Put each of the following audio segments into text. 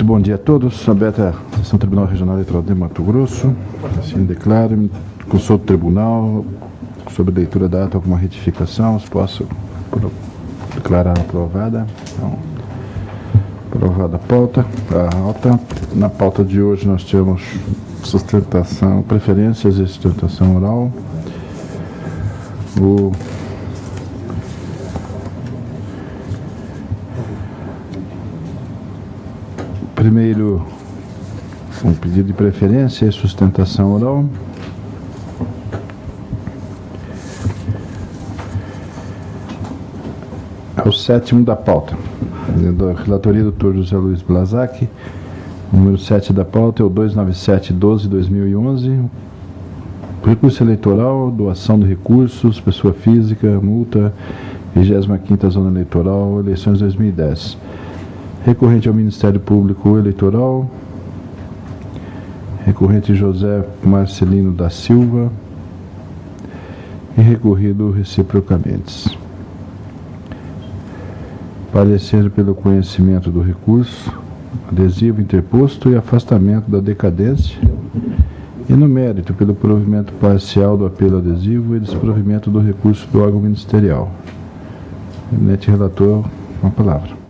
Muito bom dia a todos. Aberta a sessão do Tribunal Regional Eleitoral de Mato Grosso. Assim declaro, consulto o Tribunal sobre a leitura da ata alguma retificação. Posso declarar aprovada. Então, aprovada a ata. Na pauta de hoje nós temos sustentação, preferências e sustentação oral. O primeiro, um pedido de preferência e sustentação oral. É o sétimo da pauta, da relatoria do Dr. José Luiz Blazac. O número 7 da pauta é o 297/12/2011. Recurso eleitoral, doação de recursos, pessoa física, multa, 25ª Zona Eleitoral, eleições 2010. Recorrente ao Ministério Público Eleitoral, recorrente José Marcelino da Silva e recorrido reciprocamente. Parecer pelo conhecimento do recurso, adesivo interposto e afastamento da decadência, e no mérito pelo provimento parcial do apelo adesivo e desprovimento do recurso do órgão ministerial. Eminente relator, com a palavra.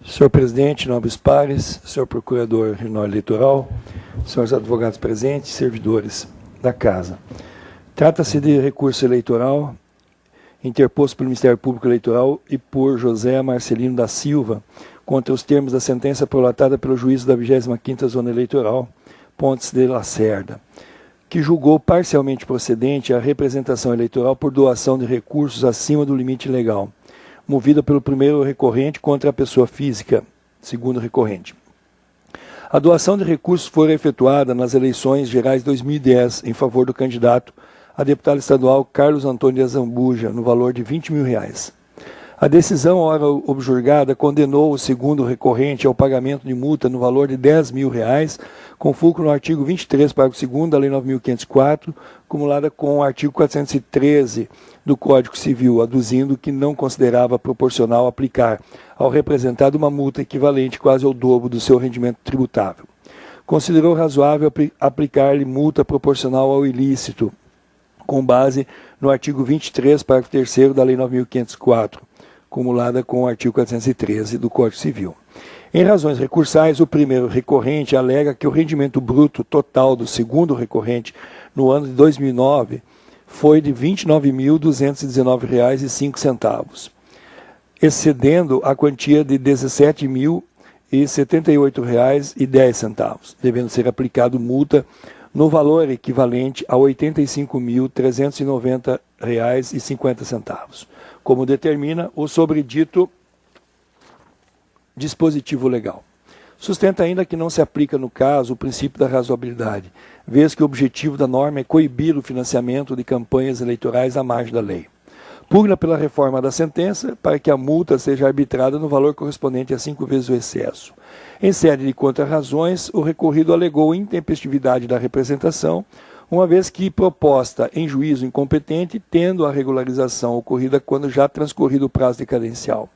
Senhor presidente, nobres pares, senhor procurador regional eleitoral, senhores advogados presentes, servidores da casa. Trata-se de recurso eleitoral interposto pelo Ministério Público Eleitoral e por José Marcelino da Silva contra os termos da sentença prolatada pelo juízo da 25ª Zona Eleitoral, Pontes de Lacerda, que julgou parcialmente procedente a representação eleitoral por doação de recursos acima do limite legal, movida pelo primeiro recorrente contra a pessoa física, segundo recorrente. A doação de recursos foi efetuada nas eleições gerais 2010 em favor do candidato a deputado estadual Carlos Antônio de Azambuja, no valor de R$20 mil. A decisão, ora objurgada, condenou o segundo recorrente ao pagamento de multa no valor de R$10 mil, com fulcro no artigo 23, parágrafo 2º da Lei 9.504, acumulada com o artigo 413 do Código Civil, aduzindo que não considerava proporcional aplicar ao representado uma multa equivalente quase ao dobro do seu rendimento tributável. Considerou razoável aplicar-lhe multa proporcional ao ilícito, com base no artigo 23, parágrafo 3º da Lei 9.504, acumulada com o artigo 413 do Código Civil. Em razões recursais, o primeiro recorrente alega que o rendimento bruto total do segundo recorrente no ano de 2009 foi de R$ 29.219,05, excedendo a quantia de R$ 17.078,10, devendo ser aplicado multa no valor equivalente a R$ 85.390,50, como determina o sobredito dispositivo legal. Sustenta ainda que não se aplica no caso o princípio da razoabilidade, vez que o objetivo da norma é coibir o financiamento de campanhas eleitorais à margem da lei. Pugna pela reforma da sentença para que a multa seja arbitrada no valor correspondente a 5 vezes o excesso. Em sede de contra-razões, o recorrido alegou intempestividade da representação, uma vez que proposta em juízo incompetente, tendo a regularização ocorrida quando já transcorrido o prazo decadencial.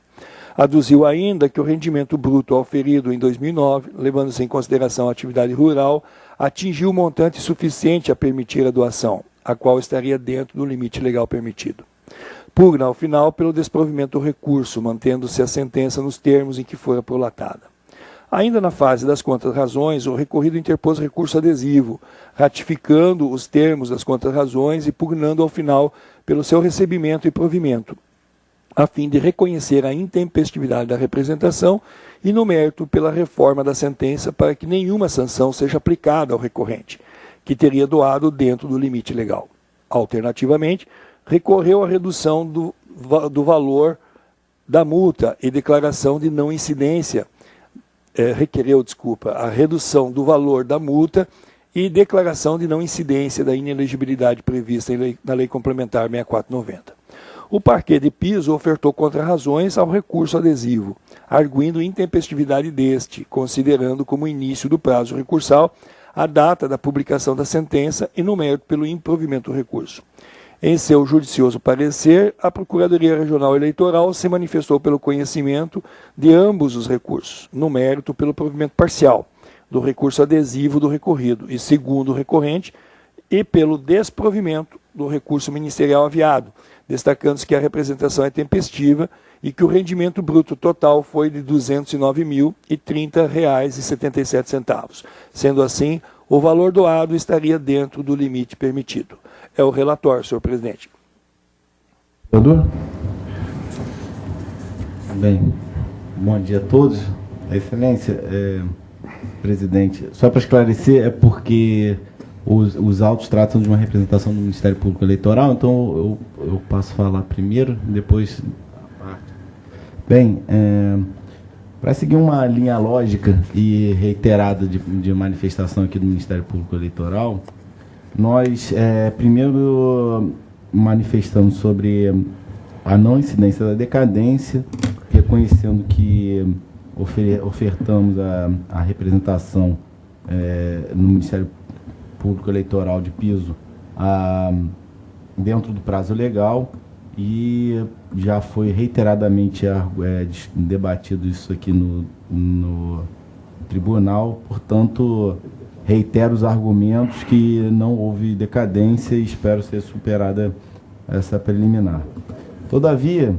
Aduziu ainda que o rendimento bruto auferido em 2009, levando-se em consideração a atividade rural, atingiu o montante suficiente a permitir a doação, a qual estaria dentro do limite legal permitido. Pugna, ao final, pelo desprovimento do recurso, mantendo-se a sentença nos termos em que fora prolatada. Ainda na fase das contra-razões, o recorrido interpôs recurso adesivo, ratificando os termos das contra-razões e pugnando ao final pelo seu recebimento e provimento, a fim de reconhecer a intempestividade da representação e, no mérito, pela reforma da sentença para que nenhuma sanção seja aplicada ao recorrente, que teria doado dentro do limite legal. Alternativamente, recorreu à redução do valor da multa e declaração de não incidência, a redução do valor da multa e declaração de não incidência da inelegibilidade prevista na Lei Complementar 6490. O parquê de piso ofertou contra-razões ao recurso adesivo, arguindo intempestividade deste, considerando como início do prazo recursal a data da publicação da sentença e no mérito pelo improvimento do recurso. Em seu judicioso parecer, a Procuradoria Regional Eleitoral se manifestou pelo conhecimento de ambos os recursos, no mérito pelo provimento parcial do recurso adesivo do recorrido e, segundo o recorrente, e pelo desprovimento do recurso ministerial aviado, destacando-se que a representação é tempestiva e que o rendimento bruto total foi de R$ 209.030,77. Sendo assim, o valor doado estaria dentro do limite permitido. É o relator, senhor presidente. Vereador? Bem, bom dia a todos. Excelência, presidente, só para esclarecer, é porque os autos tratam de uma representação do Ministério Público Eleitoral, então eu passo a falar primeiro, depois... Bem, para seguir uma linha lógica e reiterada de manifestação aqui do Ministério Público Eleitoral, nós primeiro manifestamos sobre a não incidência da decadência, reconhecendo que ofertamos a representação no Ministério Público Eleitoral de piso dentro do prazo legal, e já foi reiteradamente debatido isso aqui no tribunal, portanto, reitero os argumentos que não houve decadência e espero ser superada essa preliminar. Todavia,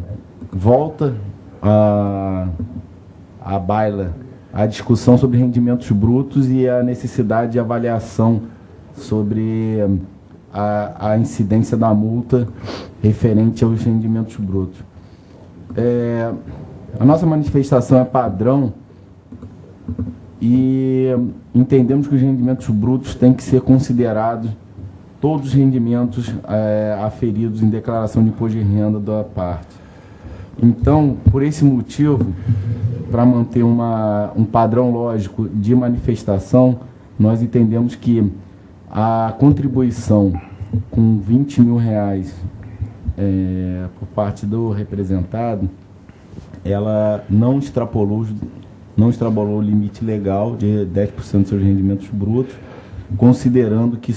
volta à baila a discussão sobre rendimentos brutos e a necessidade de avaliação sobre a incidência da multa referente aos rendimentos brutos. A nossa manifestação é padrão e entendemos que os rendimentos brutos têm que ser considerados todos os rendimentos aferidos em declaração de imposto de renda da parte. Então, por esse motivo, para manter um padrão lógico de manifestação, nós entendemos que a contribuição com R$20 mil por parte do representado, ela não extrapolou o limite legal de 10% dos seus rendimentos brutos, considerando que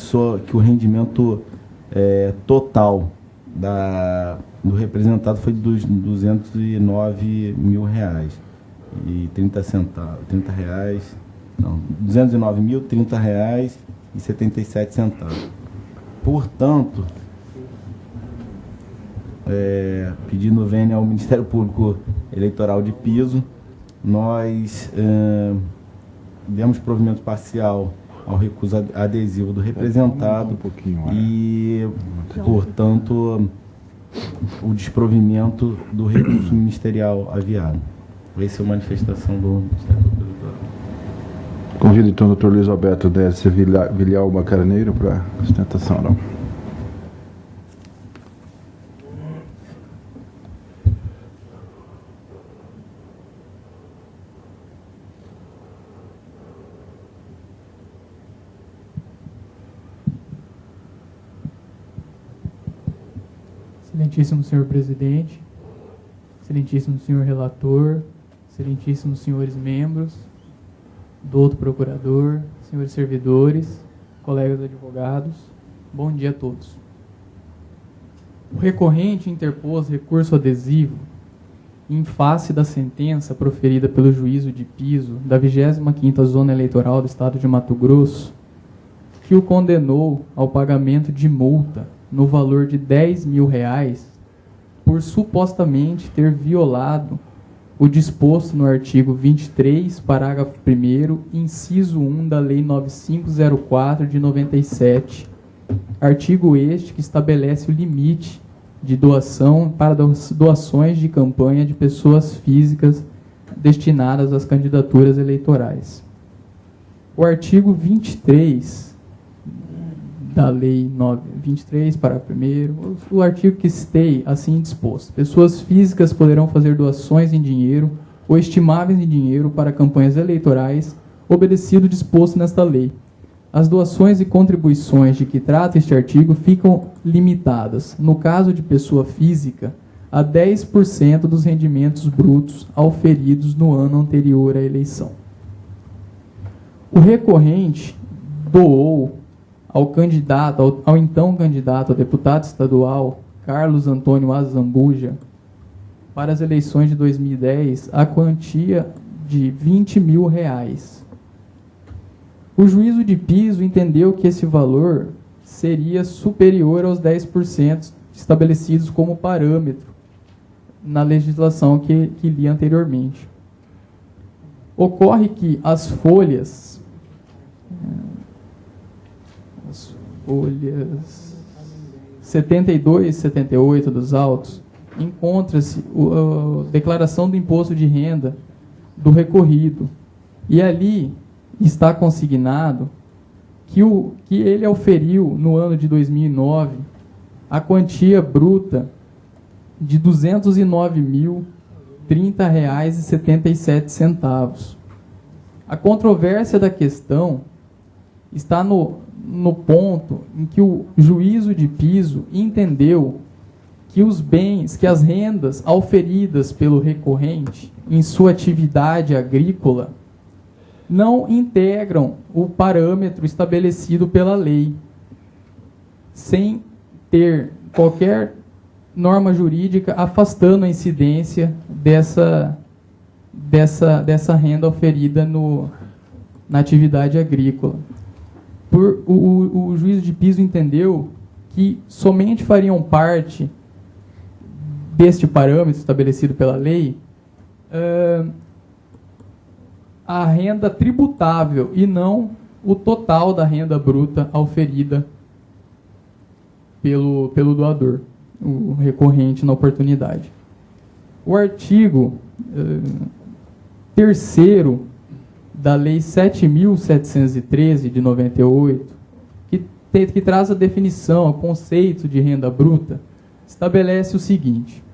o rendimento total do representado foi de R$209 mil e 30 centavos, R$209.030,77. Portanto, pedindo vênia ao Ministério Público Eleitoral de piso, nós demos provimento parcial ao recuso adesivo do representado e, portanto, o desprovimento do recurso ministerial aviado. Essa é a manifestação do Ministério Público Eleitoral. Convido então o doutor Luiz Alberto Décio Vilhalba Carneiro para a sustentação oral. Excelentíssimo senhor presidente, excelentíssimo senhor relator, excelentíssimos senhores membros, doutor procurador, senhores servidores, colegas advogados, bom dia a todos. O recorrente interpôs recurso adesivo em face da sentença proferida pelo juízo de piso da 25ª Zona Eleitoral do Estado de Mato Grosso, que o condenou ao pagamento de multa no valor de R$10 mil por supostamente ter violado o disposto no artigo 23, parágrafo 1º, inciso 1 da Lei 9504 de 97, artigo este que estabelece o limite de doação para doações de campanha de pessoas físicas destinadas às candidaturas eleitorais. O artigo 23 da Lei 23, parágrafo 1º, o artigo que stay assim disposto. Pessoas físicas poderão fazer doações em dinheiro ou estimáveis em dinheiro para campanhas eleitorais, obedecido o disposto nesta lei. As doações e contribuições de que trata este artigo ficam limitadas, no caso de pessoa física, a 10% dos rendimentos brutos auferidos no ano anterior à eleição. O recorrente doou ao então candidato a deputado estadual, Carlos Antônio Azambuja, para as eleições de 2010, a quantia de R$20 mil. O juízo de piso entendeu que esse valor seria superior aos 10% estabelecidos como parâmetro na legislação que li anteriormente. Ocorre que as folhas 72 e 78 dos autos, encontra-se a declaração do imposto de renda do recorrido. E ali está consignado que ele auferiu no ano de 2009 a quantia bruta de R$ 209.030,77. A controvérsia da questão está no ponto em que o juízo de piso entendeu que os bens, que as rendas auferidas pelo recorrente em sua atividade agrícola não integram o parâmetro estabelecido pela lei, sem ter qualquer norma jurídica afastando a incidência dessa renda oferida na atividade agrícola. O juízo de piso entendeu que somente fariam parte deste parâmetro estabelecido pela lei a renda tributável e não o total da renda bruta auferida pelo doador, o recorrente na oportunidade. O artigo 3º da Lei 7.713 de 98, que traz a definição, o conceito de renda bruta, estabelece o seguinte: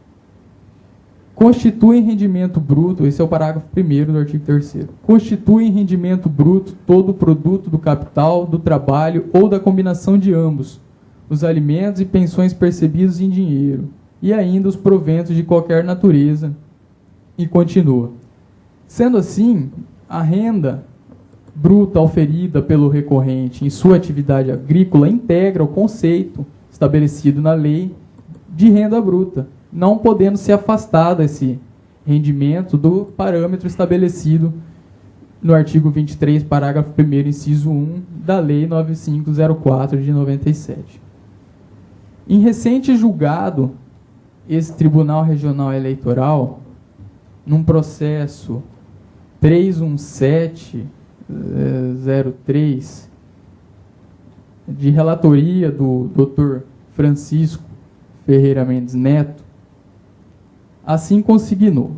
constitui em rendimento bruto, esse é o parágrafo 1º do artigo 3º, constitui em rendimento bruto todo o produto do capital, do trabalho ou da combinação de ambos, os alimentos e pensões percebidos em dinheiro, e ainda os proventos de qualquer natureza, e continua. Sendo assim, a renda bruta auferida pelo recorrente em sua atividade agrícola integra o conceito estabelecido na lei de renda bruta, não podendo ser afastado esse rendimento do parâmetro estabelecido no artigo 23, parágrafo 1º, inciso 1, da Lei 9504 de 97. Em recente julgado, esse Tribunal Regional Eleitoral, num processo 31703, de relatoria do Dr. Francisco Ferreira Mendes Neto, assim consignou: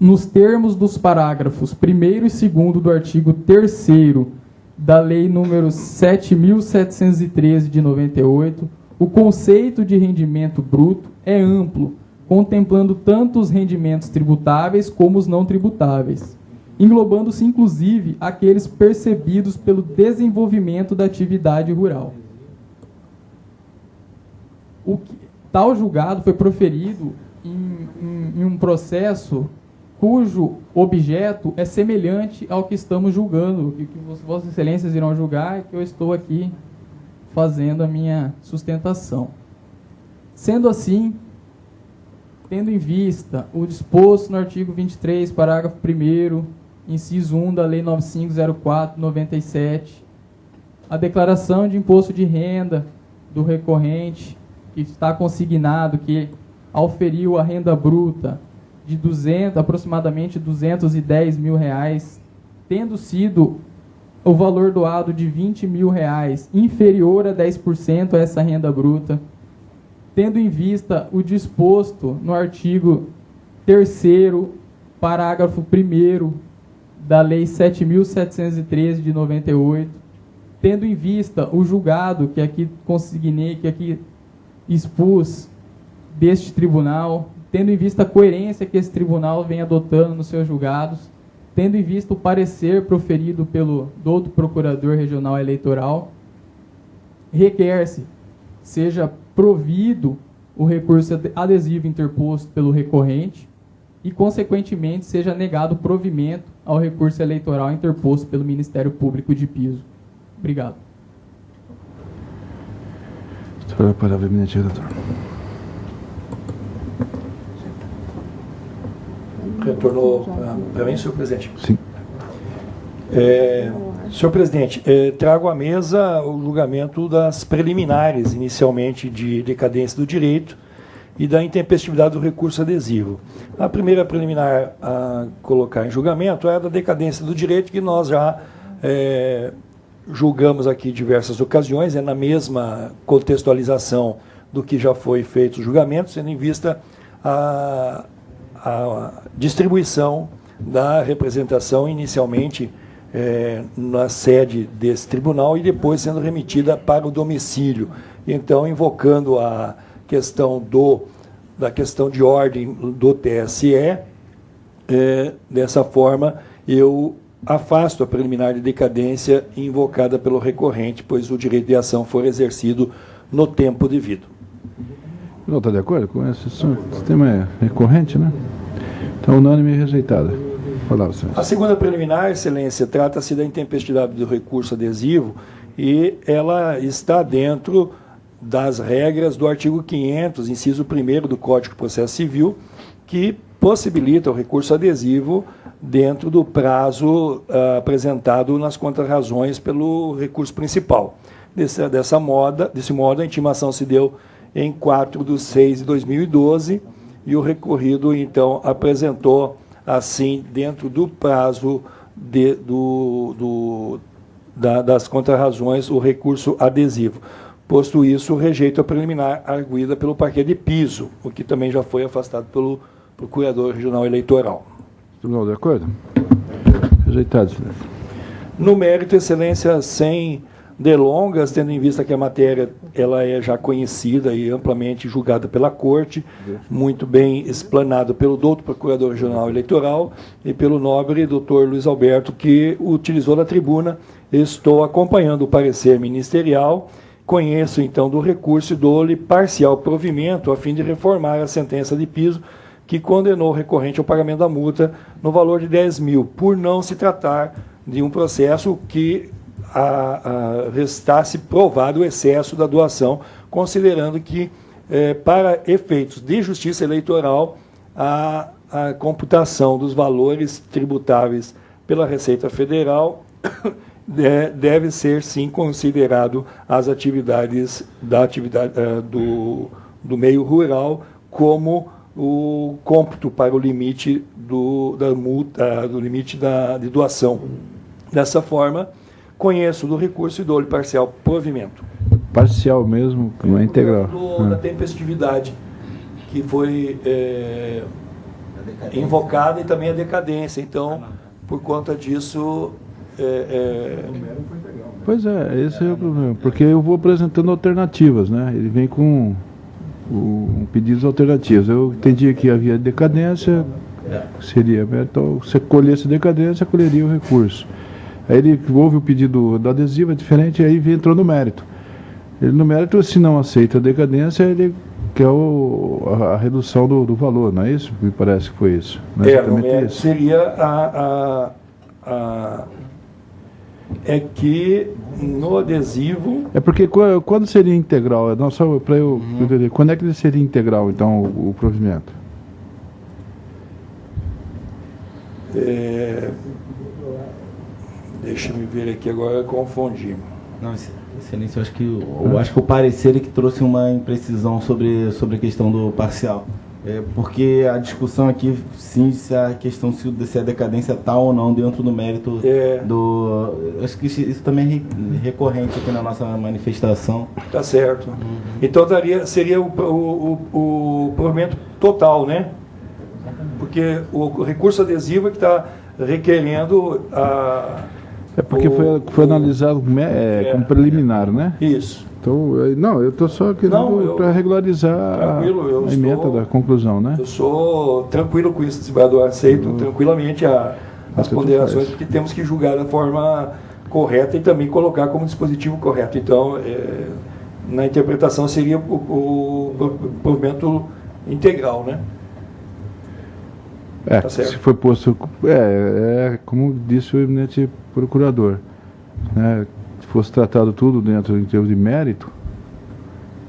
nos termos dos parágrafos 1º e 2º do artigo 3º da Lei nº 7.713 de 98, o conceito de rendimento bruto é amplo, contemplando tanto os rendimentos tributáveis como os não tributáveis, englobando-se inclusive aqueles percebidos pelo desenvolvimento da atividade rural. Tal julgado foi proferido em um processo cujo objeto é semelhante ao que estamos julgando, que Vossas Excelências irão julgar, e que eu estou aqui fazendo a minha sustentação. Sendo assim, tendo em vista o disposto no artigo 23, parágrafo 1º, inciso 1 da Lei 9504/97, a declaração de imposto de renda do recorrente, que está consignado que auferiu a renda bruta de aproximadamente R$210 mil, tendo sido o valor doado de R$20 mil inferior a 10% a essa renda bruta, tendo em vista o disposto no artigo 3º, parágrafo 1º da Lei 7.713 de 98, tendo em vista o julgado que aqui consignei, que aqui expus deste tribunal, tendo em vista a coerência que esse tribunal vem adotando nos seus julgados, tendo em vista o parecer proferido pelo douto Procurador Regional Eleitoral, requer-se seja provido o recurso adesivo interposto pelo recorrente e, consequentemente, seja negado provimento ao recurso eleitoral interposto pelo Ministério Público de Piso. Obrigado. Senhor, a palavra, eminente relator. Retornou para mim, senhor presidente. Sim. Senhor presidente, trago à mesa o julgamento das preliminares, inicialmente de decadência do direito e da intempestividade do recurso adesivo. A primeira preliminar a colocar em julgamento é a da decadência do direito, que nós já julgamos aqui em diversas ocasiões, é na mesma contextualização do que já foi feito o julgamento, sendo em vista a distribuição da representação inicialmente na sede desse tribunal e depois sendo remetida para o domicílio. Então, invocando a questão da questão de ordem do TSE, dessa forma, eu afasto a preliminar de decadência invocada pelo recorrente, pois o direito de ação for exercido no tempo devido. Não está de acordo com esse assunto? O tema é recorrente, né? Então, unânime e rejeitada. Palavra, senhor. A segunda preliminar, excelência, trata-se da intempestividade do recurso adesivo e ela está dentro das regras do artigo 500, inciso 1º do Código de Processo Civil, que possibilita o recurso adesivo dentro do prazo apresentado nas contrarrazões pelo recurso principal. Desse modo, a intimação se deu em 4/6/2012 e o recorrido, então, apresentou, assim, dentro do prazo das contrarrazões, o recurso adesivo. Posto isso, rejeito a preliminar arguida pelo parquê de piso, o que também já foi afastado pelo Procurador Regional Eleitoral. Tribunal, de acordo? Rejeitado, senhor. No mérito, excelência, sem delongas, tendo em vista que a matéria ela é já conhecida e amplamente julgada pela Corte, muito bem explanado pelo doutor Procurador Regional Eleitoral e pelo nobre doutor Luiz Alberto, que utilizou da tribuna. Estou acompanhando o parecer ministerial, conheço então do recurso e dou-lhe parcial provimento a fim de reformar a sentença de piso que condenou o recorrente ao pagamento da multa no valor de 10 mil, por não se tratar de um processo que restasse provado o excesso da doação, considerando que, para efeitos de justiça eleitoral, a computação dos valores tributáveis pela Receita Federal deve ser, sim, considerado as atividades do meio rural como o cômputo para o limite da multa, do limite de doação. Dessa forma, conheço do recurso e dou-lhe parcial provimento. Parcial mesmo, não é integral. Da tempestividade, que foi invocada, e também a decadência. Então, por conta disso... Pois esse é o problema, porque eu vou apresentando alternativas, né? Ele vem com pedidos alternativos. Eu entendi que havia decadência, seria, então, se colhesse decadência, colheria o recurso. Aí ele houve o pedido da adesiva, diferente, aí entrou no mérito. Ele no mérito, se não aceita a decadência, ele quer a redução do valor, não é isso? Me parece que foi isso. Não é no mérito seria é que no adesivo... É porque quando seria integral? Não, só para eu entender, quando é que ele seria integral, então, o provimento? Deixa-me ver aqui agora, eu confundi. Não, excelência, eu acho que o parecer ele que trouxe uma imprecisão sobre a questão do parcial. Porque a discussão aqui, sim, se a questão se a decadência está ou não dentro do mérito do... Acho que isso também é recorrente aqui na nossa manifestação. Tá certo. Então seria o provimento total, né? Porque o recurso adesivo é que está requerendo porque foi analisado como preliminar, né? Isso. Então, não, eu estou só querendo para regularizar a emenda da conclusão, né? Eu sou tranquilo com isso, desembargador, aceito tranquilamente as ponderações, porque temos que julgar da forma correta e também colocar como dispositivo correto. Então, na interpretação seria o provimento integral, né? Tá certo. Se foi posto, como disse o eminente procurador, né? Se fosse tratado tudo dentro em termos de mérito,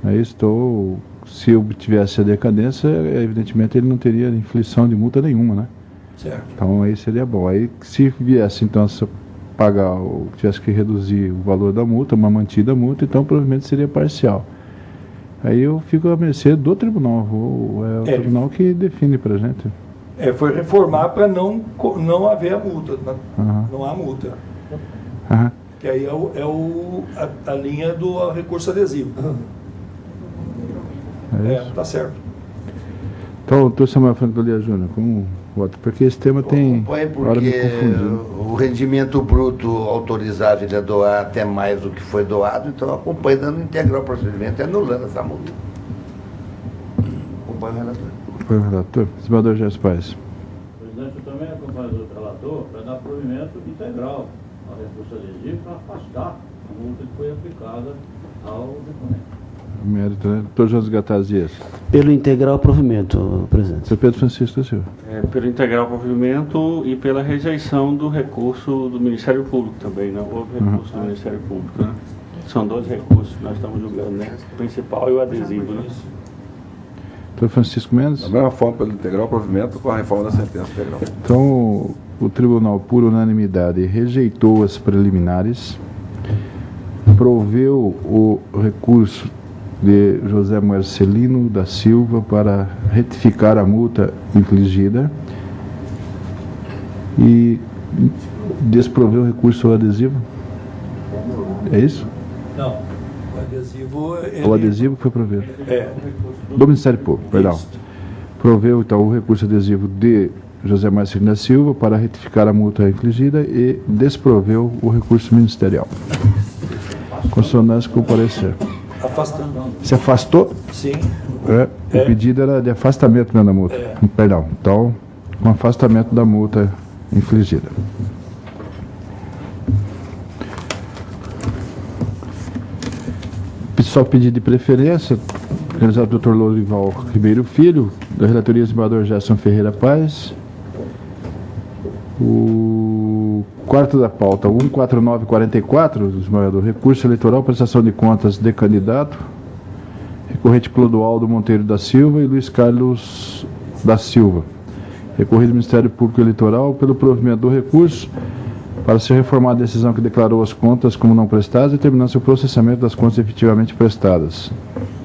Aí se eu tivesse a decadência, evidentemente ele não teria inflição de multa nenhuma, né? Certo. Então aí seria bom. Aí se viesse então a pagar, ou tivesse que reduzir o valor da multa, uma mantida multa, então provavelmente seria parcial. Aí eu fico à mercê do tribunal, é o tribunal que define pra gente. Foi reformar para não haver a multa, não há multa. Aham. Que aí a linha do recurso adesivo. É isso. Tá certo. Então, doutor Samuel Franco Lia Júnior, como voto? Porque esse tema tem Acompanhe hora de me porque confundir. o rendimento bruto autorizável é doar até mais do que foi doado, então acompanhe dando integral o procedimento e anulando essa multa. Acompanhe o relator. Foi o relator? Senador Gerson Paes. Presidente, eu também acompanho o outro relator para dar provimento integral ao recurso adesivo para afastar a multa que foi aplicada ao deponente. Mérito, né? Doutor José Gatazias. Pelo integral provimento, presidente. Seu Pedro Francisco da Silva. Pelo integral provimento e pela rejeição do recurso do Ministério Público também, não houve recurso do Ministério Público, né? São 2 recursos que nós estamos julgando, né? O principal e o adesivo, né? Doutor Francisco Mendes. Da mesma forma, pelo integral provimento com a reforma da sentença integral. Então, o tribunal, por unanimidade, rejeitou as preliminares, proveu o recurso de José Marcelino da Silva para retificar a multa infligida e desproveu o recurso ao adesivo. É isso? Não. O adesivo. O adesivo foi provido. Do Ministério Público, perdão. Isso. Proveu, então, o recurso adesivo de José Marcelino da Silva para retificar a multa infligida e desproveu o recurso ministerial. Consonância com o parecer. Afastando. Se afastou? Sim. O pedido era de afastamento mesmo da multa. Perdão. Então, com afastamento da multa infligida. Só pedido de preferência, realizado pelo Dr. Lorival Ribeiro Filho, da relatoria do senador Gerson Ferreira Paes. O quarto da pauta, 14944, do recurso eleitoral, prestação de contas de candidato, recorrente Clodoaldo Monteiro da Silva e Luiz Carlos da Silva. Recorrido ao Ministério Público Eleitoral pelo provimento do recurso para ser reformada a decisão que declarou as contas como não prestadas e terminando-se o processamento das contas efetivamente prestadas.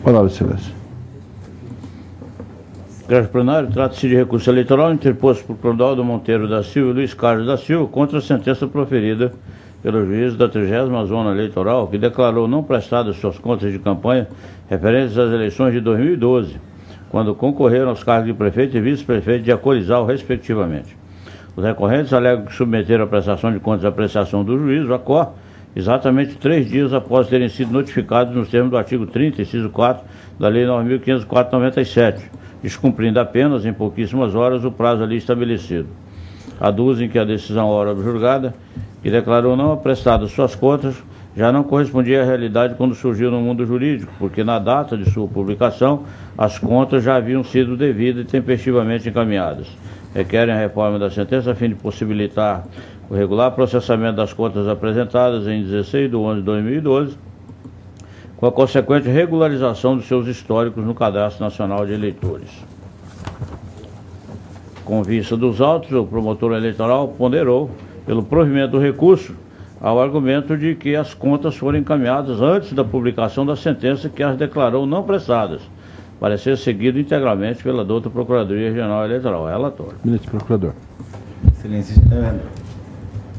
Palavra, excelência. Graças plenário, trata-se de recurso eleitoral interposto por Clodoaldo Monteiro da Silva e Luiz Carlos da Silva contra a sentença proferida pelo juiz da 30ª Zona Eleitoral, que declarou não prestadas suas contas de campanha referentes às eleições de 2012, quando concorreram aos cargos de prefeito e vice-prefeito de Acorizal, respectivamente. Os recorrentes alegam que submeteram a prestação de contas à apreciação do juiz, o ACOR, exatamente 3 dias após terem sido notificados nos termos do artigo 30, inciso 4, da Lei 9.504/97, descumprindo apenas, em pouquíssimas horas, o prazo ali estabelecido. Aduzem que a decisão hora julgada, que declarou não prestadas suas contas, já não correspondia à realidade quando surgiu no mundo jurídico, porque na data de sua publicação, as contas já haviam sido devida e tempestivamente encaminhadas. Requerem a reforma da sentença a fim de possibilitar o regular processamento das contas apresentadas em 16/11/2012, com a consequente regularização dos seus históricos no Cadastro Nacional de Eleitores. Com vista dos autos, o promotor eleitoral ponderou, pelo provimento do recurso, ao argumento de que as contas foram encaminhadas antes da publicação da sentença que as declarou não prestadas, para ser seguido integralmente pela douta Procuradoria Regional Eleitoral. Relatório. Ministro Procurador. Excelência,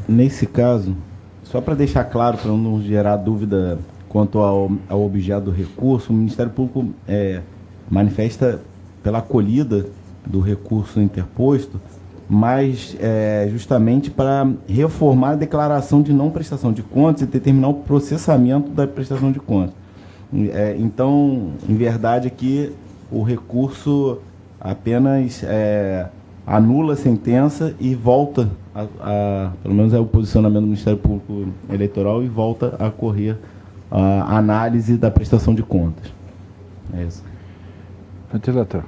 nesse caso, só para deixar claro, para não gerar dúvida quanto ao objeto do recurso, o Ministério Público manifesta pela acolhida do recurso interposto, mas justamente para reformar a declaração de não prestação de contas e determinar o processamento da prestação de contas. Então, em verdade, aqui o recurso apenas anula a sentença e volta, pelo menos é o posicionamento do Ministério Público Eleitoral, e volta a ocorrer a análise da prestação de contas. É isso. Relator.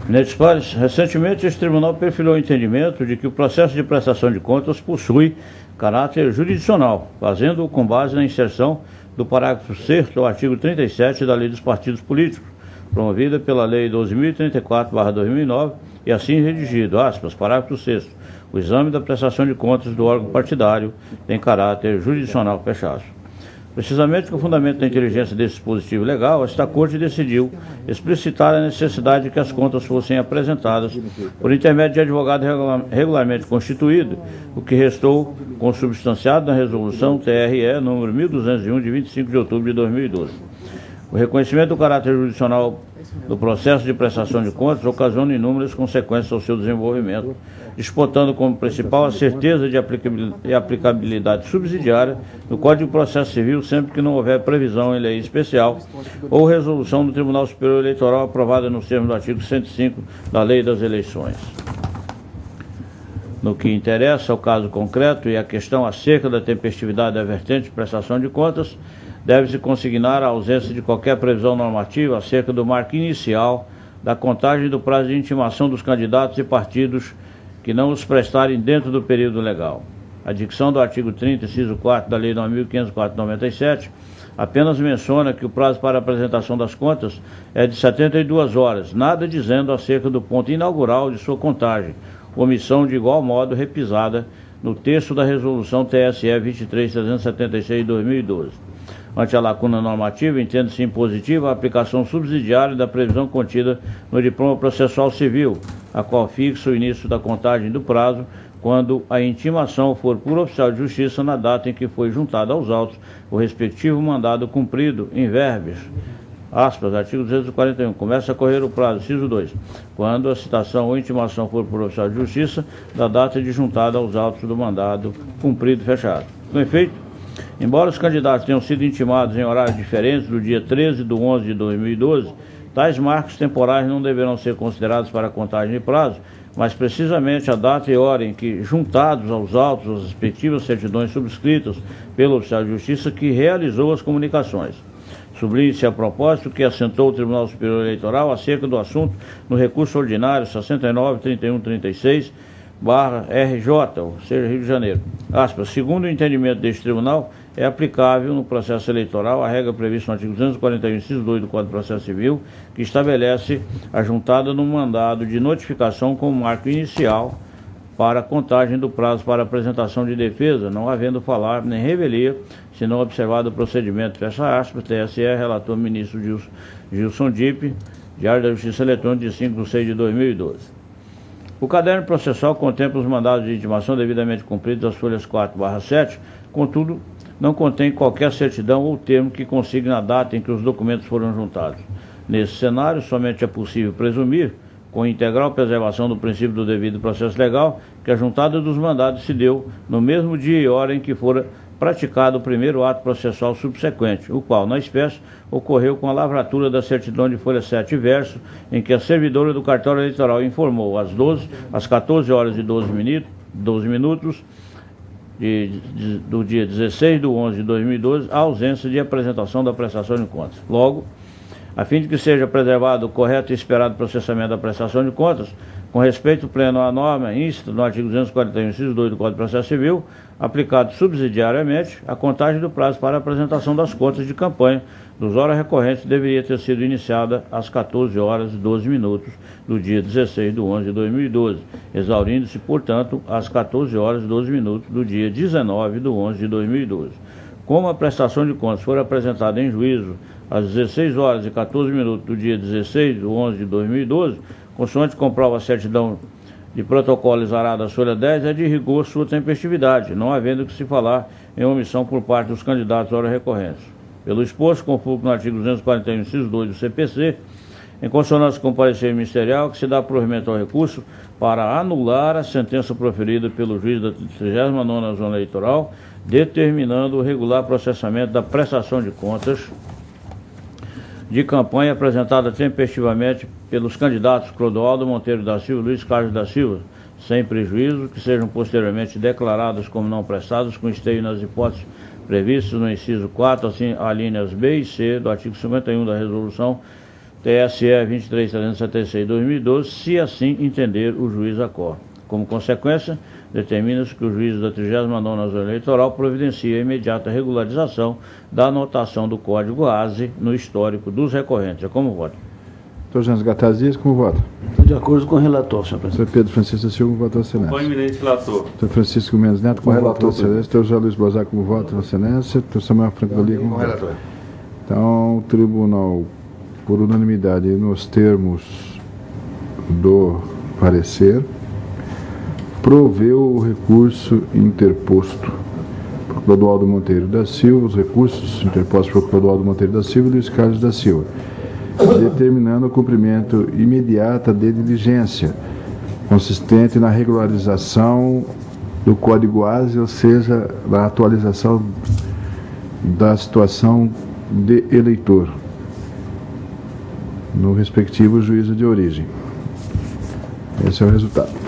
Ministro Pares, recentemente este tribunal perfilou o entendimento de que o processo de prestação de contas possui caráter jurisdicional, fazendo-o com base na inserção do parágrafo 6º ao artigo 37 da Lei dos Partidos Políticos, promovida pela Lei 12.034/2009, e assim redigido, aspas, parágrafo 6º, o exame da prestação de contas do órgão partidário tem caráter jurisdicional, fecha aspas. Precisamente com o fundamento da inteligência desse dispositivo legal, esta Corte decidiu explicitar a necessidade de que as contas fossem apresentadas por intermédio de advogado regularmente constituído, o que restou consubstanciado na resolução TRE número 1201 de 25 de outubro de 2012. O reconhecimento do caráter jurisdicional do processo de prestação de contas ocasiona inúmeras consequências ao seu desenvolvimento, disputando como principal a certeza de aplicabilidade subsidiária do Código de Processo Civil sempre que não houver previsão em lei especial ou resolução do Tribunal Superior Eleitoral aprovada nos termos do artigo 105 da Lei das Eleições. No que interessa ao caso concreto e a questão acerca da tempestividade da vertente de prestação de contas, deve-se consignar a ausência de qualquer previsão normativa acerca do marco inicial da contagem do prazo de intimação dos candidatos e partidos que não os prestarem dentro do período legal. A dicção do artigo 30, inciso 4 da Lei 9.504/97 apenas menciona que o prazo para apresentação das contas é de 72 horas, nada dizendo acerca do ponto inaugural de sua contagem, omissão de igual modo repisada no texto da resolução TSE 23.376 de 2012. Ante a lacuna normativa, entende-se impositiva a aplicação subsidiária da previsão contida no diploma processual civil, a qual fixa o início da contagem do prazo quando a intimação for por oficial de justiça na data em que foi juntado aos autos o respectivo mandado cumprido em verbis. Aspas, artigo 241. Começa a correr o prazo, inciso 2, quando a citação ou intimação for por oficial de justiça da data de juntada aos autos do mandado cumprido, fechado. Com efeito, embora os candidatos tenham sido intimados em horários diferentes do dia 13/11 de 2012, tais marcos temporais não deverão ser considerados para a contagem de prazo, mas precisamente a data e hora em que, juntados aos autos as respectivas certidões subscritas pelo oficial de justiça que realizou as comunicações. Sublinhe-se a propósito que assentou o Tribunal Superior Eleitoral acerca do assunto no recurso ordinário 69.3136/RJ, ou seja, Rio de Janeiro. Aspas, segundo o entendimento deste tribunal, é aplicável no processo eleitoral a regra prevista no artigo 241, inciso 2 do Código de Processo Civil, que estabelece a juntada no mandado de notificação como marco inicial para a contagem do prazo para apresentação de defesa, não havendo falar nem revelia, se não observado o procedimento, fecha aspas, TSE, relator ministro Gilson Dipp, Diário da Justiça Eletrônica de 5/6 de 2012. O caderno processual contempla os mandados de intimação devidamente cumpridos das folhas 4/7, contudo, não contém qualquer certidão ou termo que consigne a data em que os documentos foram juntados. Nesse cenário, somente é possível presumir, com integral preservação do princípio do devido processo legal, que a juntada dos mandados se deu no mesmo dia e hora em que fora praticado o primeiro ato processual subsequente, o qual, na espécie, ocorreu com a lavratura da certidão de folha 7 verso, em que a servidora do cartório eleitoral informou às 14 horas e 12 minutos do dia 16/11 de 2012, a ausência de apresentação da prestação de contas. Logo, a fim de que seja preservado o correto e esperado processamento da prestação de contas, com respeito pleno à norma insta no artigo 241, inciso 2 do Código de Processo Civil, aplicado subsidiariamente, a contagem do prazo para a apresentação das contas de campanha dos horas recorrentes deveria ter sido iniciada às 14 horas e 12 minutos do dia 16/11 de 2012, exaurindo-se, portanto, às 14 horas e 12 minutos do dia 19/11 de 2012. Como a prestação de contas for apresentada em juízo às 16 horas e 14 minutos do dia 16/11 de 2012, consoante comprova a certidão de protocolo exarado à folha 10, é de rigor sua tempestividade, não havendo que se falar em omissão por parte dos candidatos a horas recorrentes. Pelo exposto, conforme no artigo 241, inciso 2 do CPC, em consonância com o parecer ministerial, que se dá provimento ao recurso para anular a sentença proferida pelo juiz da 39ª Zona Eleitoral, determinando o regular processamento da prestação de contas de campanha apresentada tempestivamente pelos candidatos Clodoaldo Monteiro da Silva e Luiz Carlos da Silva, sem prejuízo que sejam posteriormente declarados como não prestados, com esteio nas hipóteses previstas no inciso 4, assim, alíneas B e C do artigo 51 da resolução TSE 23.376/2012, se assim entender o juiz acor. Como consequência, determina-se que o juiz da 39ª Zona Eleitoral providencie a imediata regularização da anotação do Código ASE no histórico dos recorrentes. É como voto. Doutor Jânio Gatasias, como vota? Estou de acordo com o relator, senhor presidente. Doutor Pedro Francisco da Silva, como vota, Vossa Com o Excelência? eminente relator. Doutor Francisco Mendes Neto, como vota, Vossa Excelência? Doutor José Luiz Blazar, como vota, Vossa Excelência? Doutor Samuel Franco da Liga, como Com o vota? relator. Então, o tribunal, por unanimidade, nos termos do parecer, proveu o recurso interposto por Clodoaldo Monteiro da Silva, os recursos interpostos por Clodoaldo Monteiro da Silva e Luiz Carlos da Silva, determinando o cumprimento imediato de diligência, consistente na regularização do Código ASE, ou seja, na atualização da situação de eleitor no respectivo juízo de origem. Esse é o resultado.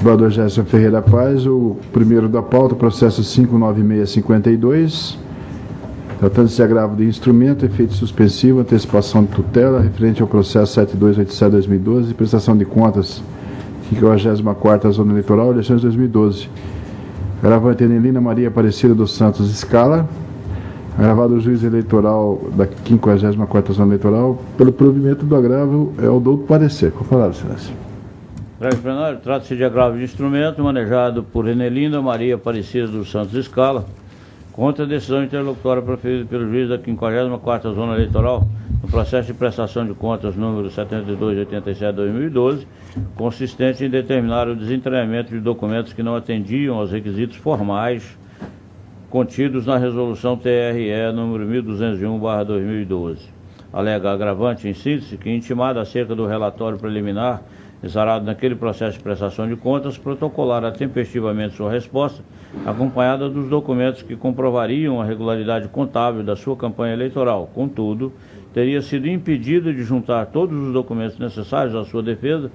Desembargador Gerson Ferreira Paz, o primeiro da pauta, processo 59652, tratando-se de agravo de instrumento, efeito suspensivo, antecipação de tutela, referente ao processo 7287-2012, prestação de contas, 54ª Zona Eleitoral, eleições 2012. Agravante Anelina Maria Aparecida dos Santos Scala, agravado o juiz eleitoral da 54ª Zona Eleitoral, pelo provimento do agravo, é o douto parecer. Com a palavra, excelência. Breve plenário, trata-se de agravo de instrumento manejado por Enelinda Maria Aparecida dos Santos Scala, contra a decisão interlocutória proferida pelo juiz da 54ª Zona Eleitoral, no processo de prestação de contas número 7287/2012, consistente em determinar o desentranhamento de documentos que não atendiam aos requisitos formais contidos na resolução TRE número 1201/2012. Alega agravante, em síntese, que intimada acerca do relatório preliminar exarado naquele processo de prestação de contas, protocolara tempestivamente sua resposta, acompanhada dos documentos que comprovariam a regularidade contábil da sua campanha eleitoral. Contudo, teria sido impedida de juntar todos os documentos necessários à sua defesa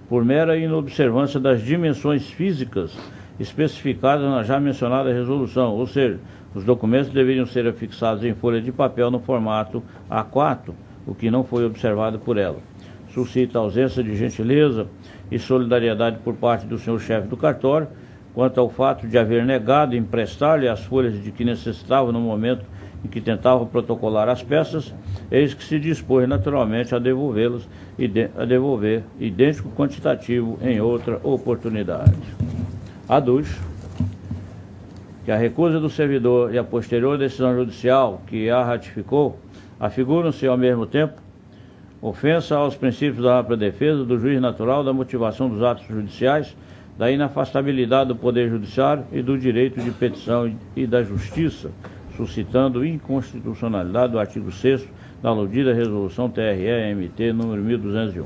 por mera inobservância das dimensões físicas especificadas na já mencionada resolução, ou seja, os documentos deveriam ser afixados em folha de papel no formato A4, o que não foi observado por ela. Suscita a ausência de gentileza e solidariedade por parte do senhor chefe do cartório, quanto ao fato de haver negado emprestar-lhe as folhas de que necessitava no momento em que tentava protocolar as peças, eis que se dispôs naturalmente a devolvê-las a devolver idêntico quantitativo em outra oportunidade. Aduz que a recusa do servidor e a posterior decisão judicial que a ratificou afiguram-se ao mesmo tempo ofensa aos princípios da ampla defesa, do juiz natural, da motivação dos atos judiciais, da inafastabilidade do Poder Judiciário e do direito de petição e da justiça, suscitando inconstitucionalidade do artigo 6º da aludida resolução TRE-MT número 1201.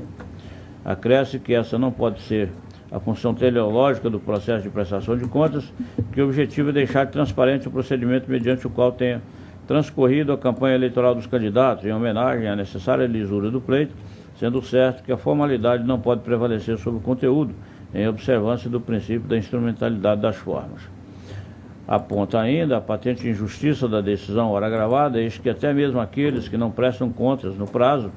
Acresce que essa não pode ser a função teleológica do processo de prestação de contas, que o objetivo é deixar transparente o procedimento mediante o qual tenha transcorrido a campanha eleitoral dos candidatos, em homenagem à necessária lisura do pleito, sendo certo que a formalidade não pode prevalecer sobre o conteúdo, em observância do princípio da instrumentalidade das formas. Aponta ainda a patente injustiça da decisão ora gravada, eis que até mesmo aqueles que não prestam contas no prazo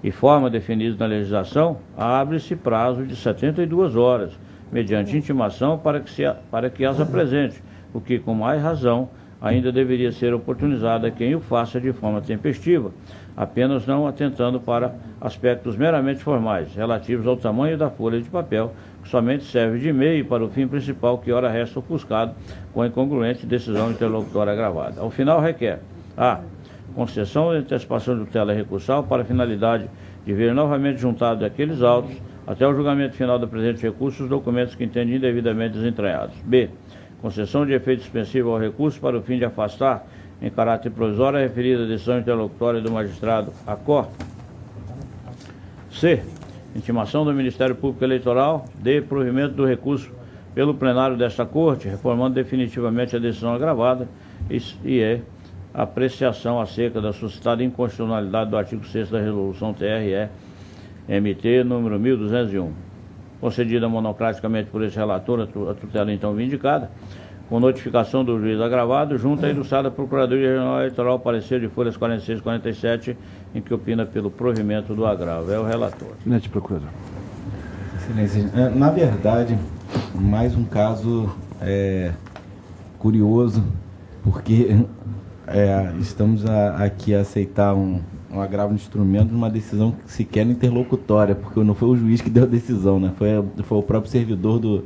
e forma definidos na legislação, abre-se prazo de 72 horas, mediante intimação para que as apresente, o que, com mais razão, ainda deveria ser oportunizado a quem o faça de forma tempestiva, apenas não atentando para aspectos meramente formais, relativos ao tamanho da folha de papel, que somente serve de meio para o fim principal que ora resta ofuscado com a incongruente decisão interlocutória agravada. Ao final requer a concessão de antecipação de tutela recursal para a finalidade de ver novamente juntado aqueles autos, até o julgamento final do presente recurso, os documentos que entendem indevidamente desentranhados. B. Concessão de efeito suspensivo ao recurso para o fim de afastar, em caráter provisório, a referida decisão interlocutória do magistrado ACOR. C. Intimação do Ministério Público Eleitoral de provimento do recurso pelo plenário desta Corte, reformando definitivamente a decisão agravada e apreciação acerca da suscitada inconstitucionalidade do artigo 6º da resolução TRE-MT número 1201. Concedida monocraticamente por esse relator, a tutela então vindicada, com notificação do juiz agravado, junto à ilustrada Procuradoria Regional Eleitoral, parecer de folhas 46 e 47, em que opina pelo provimento do agravo. É o relator. Gabinete Procurador. Excelência, na verdade, mais um caso curioso, porque estamos aqui a aceitar um agravo de instrumento numa decisão que sequer interlocutória, porque não foi o juiz que deu a decisão, né? Foi o próprio servidor do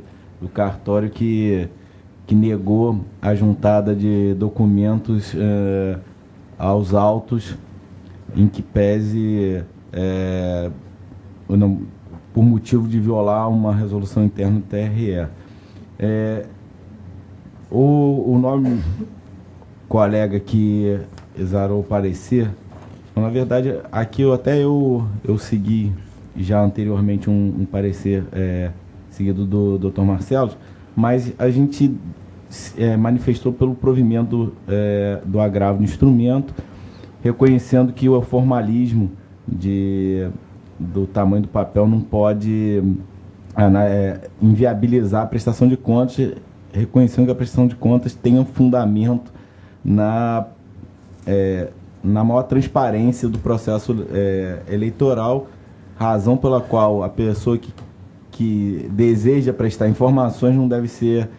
cartório que negou a juntada de documentos aos autos, em que pese por motivo de violar uma resolução interna do TRE. O nome colega que exarou o parecer, na verdade, aqui eu segui já anteriormente um parecer seguido do Dr. Marcelo, mas a gente manifestou pelo provimento do agravo do instrumento, reconhecendo que o formalismo do tamanho do papel não pode inviabilizar a prestação de contas, reconhecendo que a prestação de contas tenha fundamento na maior transparência do processo eleitoral, razão pela qual a pessoa que deseja prestar informações não deve ser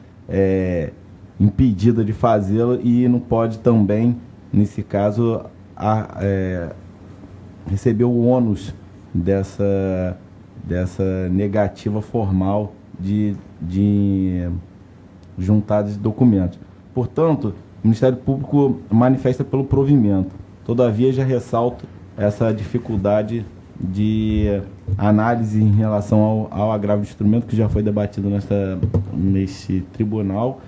impedida de fazê-lo e não pode também, nesse caso, receber o ônus dessa negativa formal de juntada de documentos. Portanto, o Ministério Público manifesta pelo provimento. Todavia, já ressalto essa dificuldade de análise em relação ao agravo de instrumento que já foi debatido neste tribunal,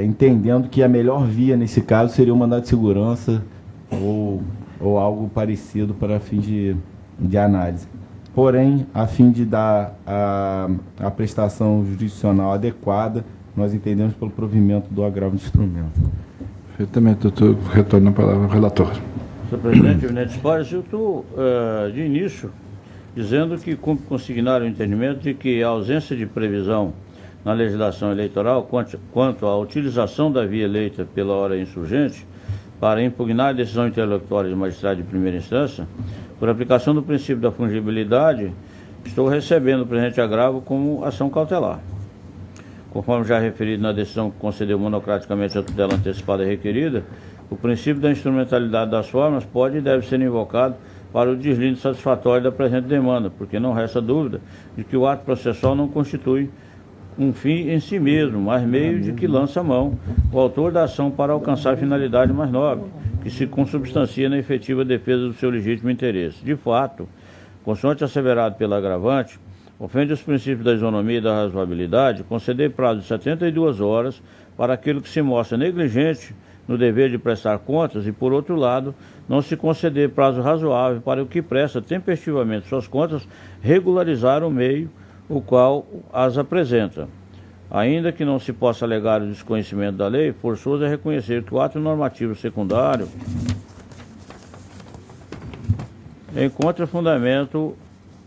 entendendo que a melhor via nesse caso seria o mandado de segurança ou algo parecido para fins de análise. Porém, a fim de dar a prestação jurisdicional adequada, nós entendemos pelo provimento do agravo de instrumento. Perfeitamente, doutor. Retorno a palavra ao relator. Senhor presidente, eminentes pares, eu estou, de início, dizendo que cumpre consignar o entendimento de que a ausência de previsão na legislação eleitoral quanto à utilização da via eleita pela hora insurgente para impugnar a decisão interlocutória de magistrado de primeira instância, por aplicação do princípio da fungibilidade, estou recebendo o presente agravo como ação cautelar. Conforme já referido na decisão que concedeu monocraticamente a tutela antecipada requerida, o princípio da instrumentalidade das formas pode e deve ser invocado para o deslinde satisfatório da presente demanda, porque não resta dúvida de que o ato processual não constitui um fim em si mesmo, mas meio de que lança a mão o autor da ação para alcançar a finalidade mais nobre, que se consubstancia na efetiva defesa do seu legítimo interesse. De fato, consoante asseverado pelo agravante, ofende os princípios da isonomia e da razoabilidade conceder prazo de 72 horas para aquilo que se mostra negligente no dever de prestar contas e, por outro lado, não se conceder prazo razoável para o que presta tempestivamente suas contas regularizar o meio o qual as apresenta. Ainda que não se possa alegar o desconhecimento da lei, forçoso é reconhecer que o ato normativo secundário encontra fundamento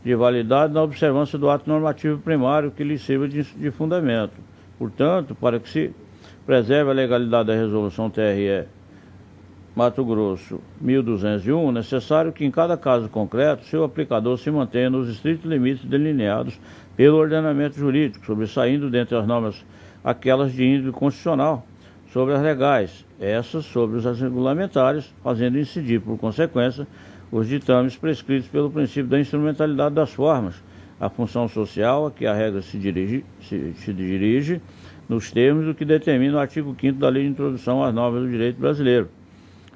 de validade na observância do ato normativo primário que lhe sirva de fundamento. Portanto, para que se preserve a legalidade da resolução TRE Mato Grosso 1201, necessário que em cada caso concreto seu aplicador se mantenha nos estritos limites delineados pelo ordenamento jurídico, sobressaindo dentre as normas aquelas de índole constitucional sobre as legais, essas sobre as regulamentares, fazendo incidir, por consequência, os ditames prescritos pelo princípio da instrumentalidade das formas, a função social a que a regra se dirige nos termos do que determina o artigo 5º da Lei de Introdução às Normas do Direito Brasileiro,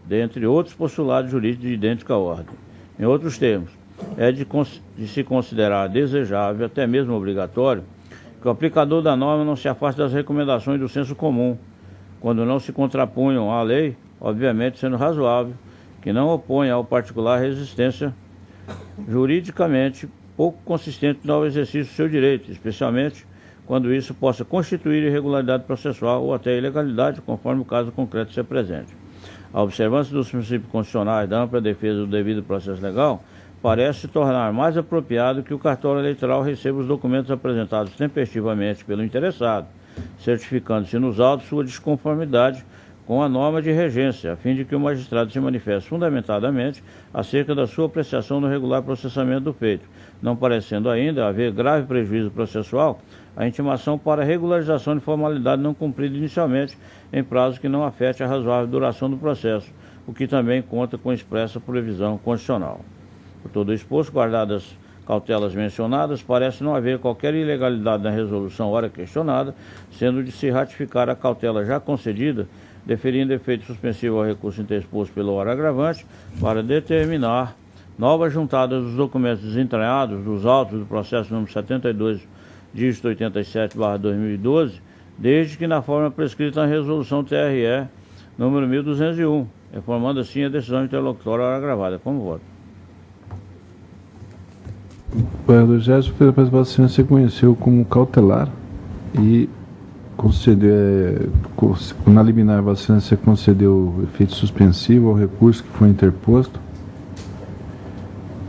dentre outros postulados jurídicos de idêntica ordem. Em outros termos, é de se considerar desejável, até mesmo obrigatório, que o aplicador da norma não se afaste das recomendações do senso comum, quando não se contrapunham à lei, obviamente sendo razoável, que não oponha ao particular resistência juridicamente pouco consistente no exercício do seu direito, especialmente quando isso possa constituir irregularidade processual ou até ilegalidade, conforme o caso concreto se apresente. A observância dos princípios constitucionais da ampla defesa do devido processo legal parece se tornar mais apropriado que o cartório eleitoral receba os documentos apresentados tempestivamente pelo interessado, certificando-se nos autos sua desconformidade com a norma de regência, a fim de que o magistrado se manifeste fundamentadamente acerca da sua apreciação no regular processamento do feito, não parecendo ainda haver grave prejuízo processual a intimação para regularização de formalidade não cumprida inicialmente em prazo que não afete a razoável duração do processo, o que também conta com expressa previsão constitucional. Por todo o exposto, guardadas cautelas mencionadas, parece não haver qualquer ilegalidade na resolução ora questionada, sendo de se ratificar a cautela já concedida, deferindo efeito suspensivo ao recurso interposto pelo ora agravante, para determinar novas juntadas dos documentos desentranhados dos autos do processo número 72, dígito 87/2012, desde que na forma prescrita na resolução TRE número 1201, reformando assim a decisão interlocutória ora agravada. Como voto? O vereador Gerson fez a participação, você conheceu como cautelar e concedeu, na liminar vacina, você concedeu efeito suspensivo ao recurso que foi interposto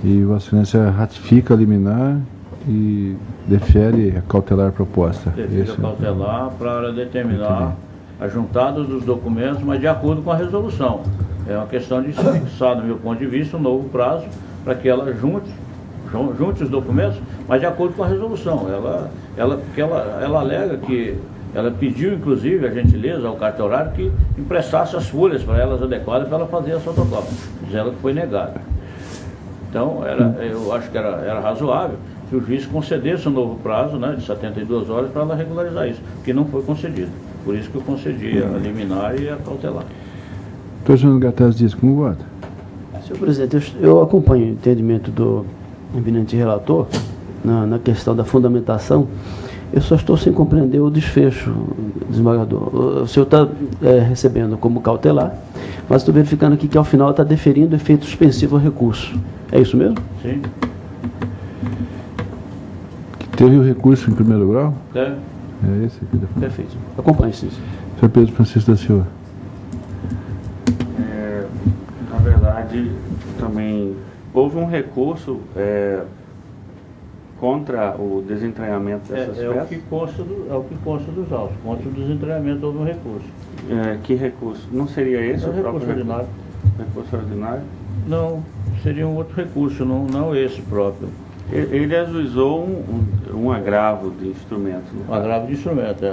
e Vossa Excelência ratifica a liminar e defere a cautelar proposta. Defere a cautelar para determinar a juntada dos documentos, mas de acordo com a resolução. É uma questão de se fixar, do meu ponto de vista, um novo prazo para que ela junte os documentos, mas de acordo com a resolução. Ela alega que ela pediu, inclusive, a gentileza ao cartorário que emprestasse as folhas para elas adequadas para ela fazer a fotocópia. Diz ela que foi negada. Então, eu acho que era razoável que o juiz concedesse um novo prazo, né, de 72 horas para ela regularizar isso, que não foi concedido. Por isso que eu concedi a liminar e a cautelar. Doutor Júnior Gataz diz como vota? Senhor presidente, eu acompanho o entendimento do eminente relator na questão da fundamentação. Eu só estou sem compreender o desfecho, desembargador. O senhor está recebendo como cautelar, mas estou verificando aqui que ao final está deferindo efeito suspensivo ao recurso. É isso mesmo? Sim. Teve o recurso em primeiro grau? É. É esse aqui. Perfeito. Acompanhe, sim. Senhor Pedro Francisco da Silva. Na verdade, também houve um recurso contra o desentranhamento dessas peças. É o que consta dos autos. Contra o desentranhamento houve um recurso. Que recurso? Não seria esse o próprio recurso ordinário? Recurso ordinário? Não, seria um outro recurso, não esse próprio. Ele ajuizou um agravo de instrumento. Um agravo de instrumento.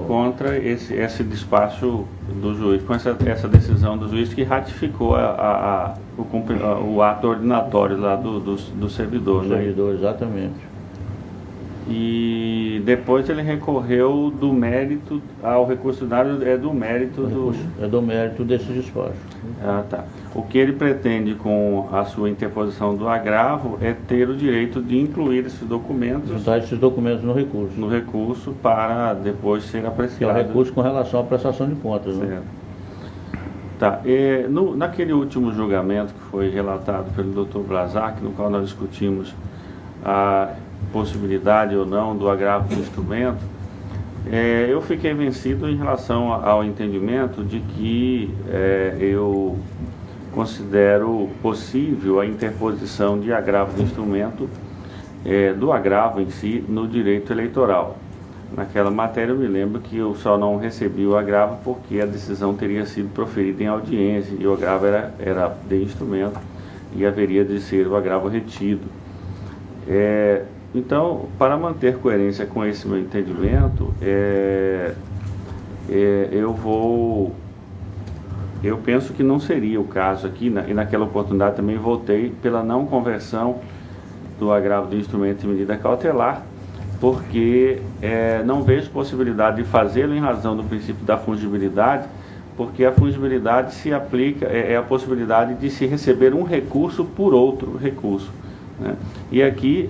Contra esse despacho do juiz, com essa decisão do juiz que ratificou o ato ordinatório lá do servidor. Do servidor, exatamente. E depois ele recorreu do mérito ao recurso ordinário, do mérito É do mérito desse despacho. Tá. O que ele pretende com a sua interposição do agravo é ter o direito de incluir esses documentos. Juntar esses documentos no recurso. No recurso para depois ser apreciado. Que é o recurso com relação à prestação de contas, certo. Né? Tá. Naquele último julgamento que foi relatado pelo Dr. Blazac, no qual nós discutimos a possibilidade ou não do agravo do instrumento, eu fiquei vencido em relação ao entendimento de que eu considero possível a interposição de agravo do instrumento, do agravo em si, no direito eleitoral. Naquela matéria eu me lembro que eu só não recebi o agravo porque a decisão teria sido proferida em audiência e o agravo era de instrumento e haveria de ser o agravo retido. Então, para manter coerência com esse meu entendimento, eu penso que não seria o caso aqui, e naquela oportunidade também votei pela não conversão do agravo de instrumento em medida cautelar, porque não vejo possibilidade de fazê-lo em razão do princípio da fungibilidade, porque a fungibilidade se aplica, a possibilidade de se receber um recurso por outro recurso, né? E aqui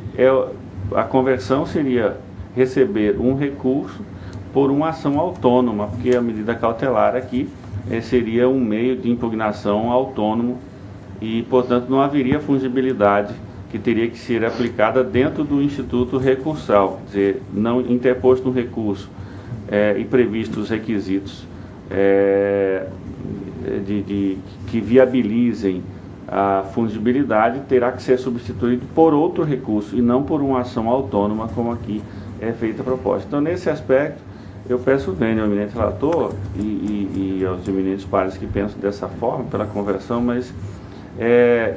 a conversão seria receber um recurso por uma ação autônoma, porque a medida cautelar aqui seria um meio de impugnação autônomo e, portanto, não haveria fungibilidade que teria que ser aplicada dentro do instituto recursal, quer dizer, não interposto um recurso e previstos os requisitos que viabilizem a fungibilidade, terá que ser substituído por outro recurso e não por uma ação autônoma, como aqui é feita a proposta. Então, nesse aspecto, eu peço vênia ao eminente relator e aos eminentes pares que pensam dessa forma, pela conversão, mas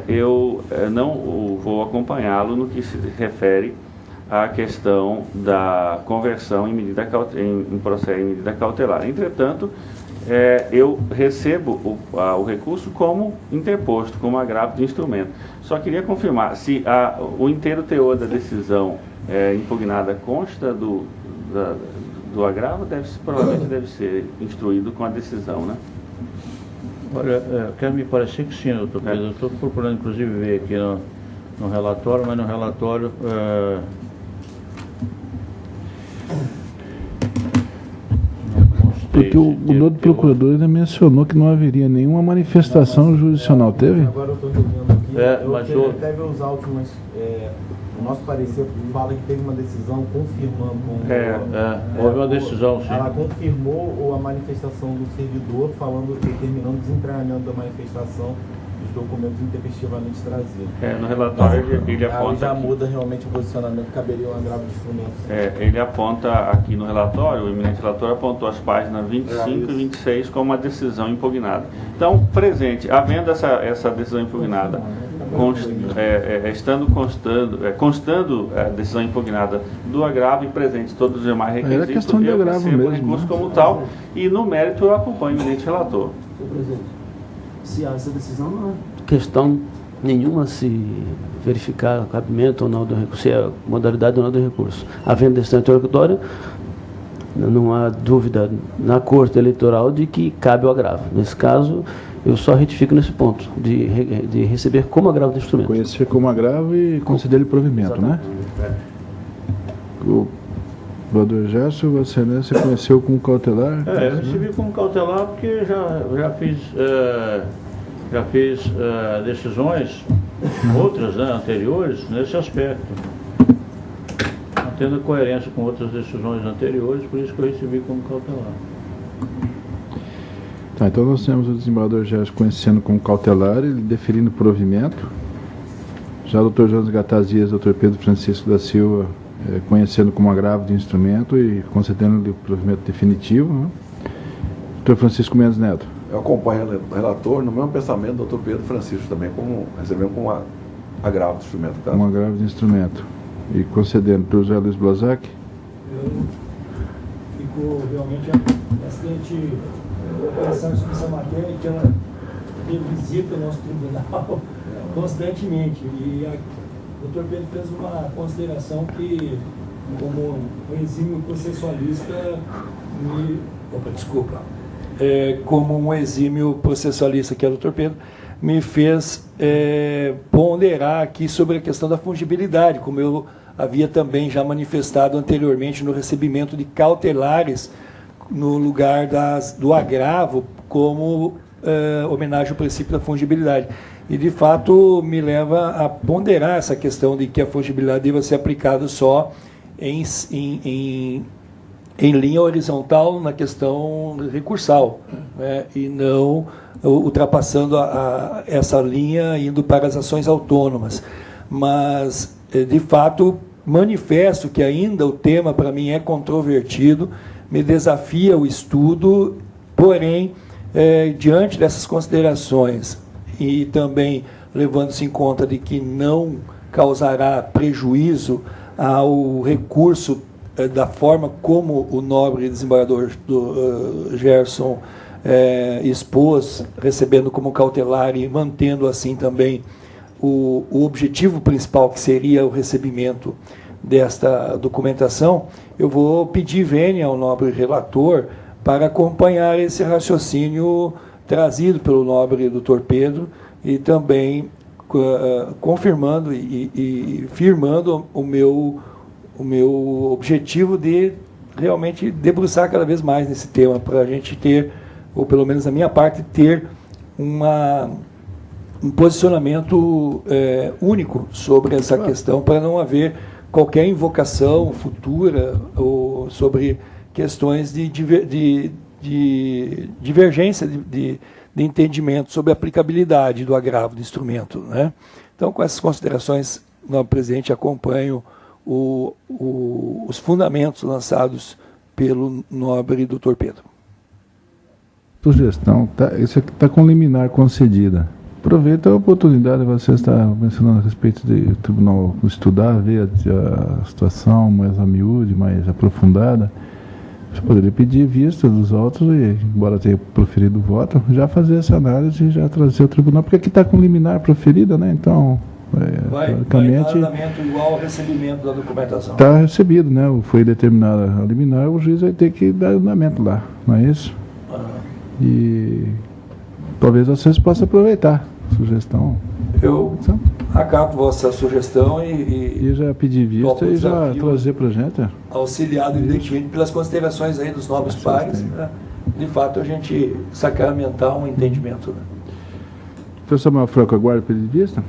eu não vou acompanhá-lo no que se refere à questão da conversão em medida cautelar. Entretanto, eu recebo o recurso como interposto, como agravo de instrumento. Só queria confirmar se o inteiro teor da decisão impugnada consta do agravo, provavelmente deve ser instruído com a decisão, né? Olha, quer me parecer que sim, doutor Pedro. Eu estou procurando, inclusive, ver aqui no relatório, mas no relatório... Porque o novo procurador ainda mencionou que não haveria nenhuma manifestação jurisdicional, teve? Agora eu estou entendendo aqui, mas eu até ver os autos, mas o nosso parecer fala que teve uma decisão confirmando. Houve uma decisão, sim. Ela confirmou a manifestação do servidor, determinando o desentranhamento da manifestação dos documentos intempestivamente trazidos. No relatório ele aponta... Já muda realmente o posicionamento, caberia um agravo de instrumentos. Ele aponta aqui no relatório, o eminente relator apontou as páginas 25 e 26 como uma decisão impugnada. Então, presente, havendo essa decisão impugnada, constando a decisão impugnada do agravo e presente todos os demais requisitos, era questão de agravo recebo o mesmo, recurso né? como tal, e no mérito eu acompanho o eminente relator. Senhor presidente, se há essa decisão, não há questão nenhuma se verificar o cabimento ou não do recurso, se é modalidade ou não do recurso. Havendo decisão interlocutória, não há dúvida na Corte Eleitoral de que cabe o agravo. Nesse caso, eu só retifico nesse ponto, de receber como agravo do instrumento. Conhecer como agravo e conceder-lhe provimento, Exatamente. né? O procurador Gerson, Vossa Excelência conheceu como cautelar? Eu recebi como cautelar porque já fiz decisões, outras, né, anteriores, nesse aspecto. Tendo coerência com outras decisões anteriores, por isso que eu recebi como cautelar. Tá, então nós temos o desembargador Gerson conhecendo como cautelar, ele deferindo provimento. Já o Dr. Jonas Gatazias, Dr. Pedro Francisco da Silva, conhecendo como agravo de instrumento e concedendo-lhe o provimento definitivo, né? Dr. Francisco Mendes Neto. Eu acompanho o relator no mesmo pensamento do Dr. Pedro Francisco também, recebendo como agravo do instrumento. Tá? Como agravo de instrumento. E concedendo para o José Luiz Blazac. Eu fico realmente bastante pensando sobre essa matéria, que ela visita o nosso tribunal constantemente. E o doutor Pedro fez uma consideração que, como um exímio processualista, como um exímio processualista, que é o doutor Pedro, me fez ponderar aqui sobre a questão da fungibilidade, como eu havia também já manifestado anteriormente no recebimento de cautelares no lugar do agravo, como homenagem ao princípio da fungibilidade. E, de fato, me leva a ponderar essa questão de que a fungibilidade deva ser aplicada só em linha horizontal na questão recursal, né, e não ultrapassando essa linha, indo para as ações autônomas. Mas, de fato, manifesto que ainda o tema, para mim, é controvertido, me desafia o estudo, porém, diante dessas considerações e também levando-se em conta de que não causará prejuízo ao recurso da forma como o nobre desembargador Gerson expôs, recebendo como cautelar e mantendo assim também o objetivo principal, que seria o recebimento desta documentação, eu vou pedir vênia ao nobre relator para acompanhar esse raciocínio trazido pelo nobre doutor Pedro e também confirmando e firmando o meu objetivo de realmente debruçar cada vez mais nesse tema, para a gente ter, ou pelo menos da minha parte, ter um posicionamento único sobre essa questão, para não haver qualquer invocação futura ou sobre questões de divergência de entendimento sobre a aplicabilidade do agravo do instrumento, né? Então, com essas considerações, nobre presidente, acompanho os fundamentos lançados pelo nobre Dr. Pedro. Sugestão, isso aqui está com liminar concedida. Aproveita a oportunidade, você está mencionando a respeito do tribunal estudar, ver a situação mais a miúde, mais aprofundada. Você poderia pedir vista dos autos e, embora tenha proferido o voto, já fazer essa análise e já trazer ao tribunal, porque aqui está com liminar proferida, né? Então, Vai teoricamente, dar andamento igual ao recebimento da documentação. está recebido, né? Foi determinada a liminar, o juiz vai ter que dar andamento lá, não é isso? E talvez vocês possam aproveitar a sugestão. Eu acato vossa sugestão e já pedir vista topo o e já desafio, trazer para a gente. auxiliado evidentemente pelas considerações aí dos nobres pares, né? De fato a gente sacramentar um entendimento. Né? Professor Samuel Franco, aguarda pedido de vista?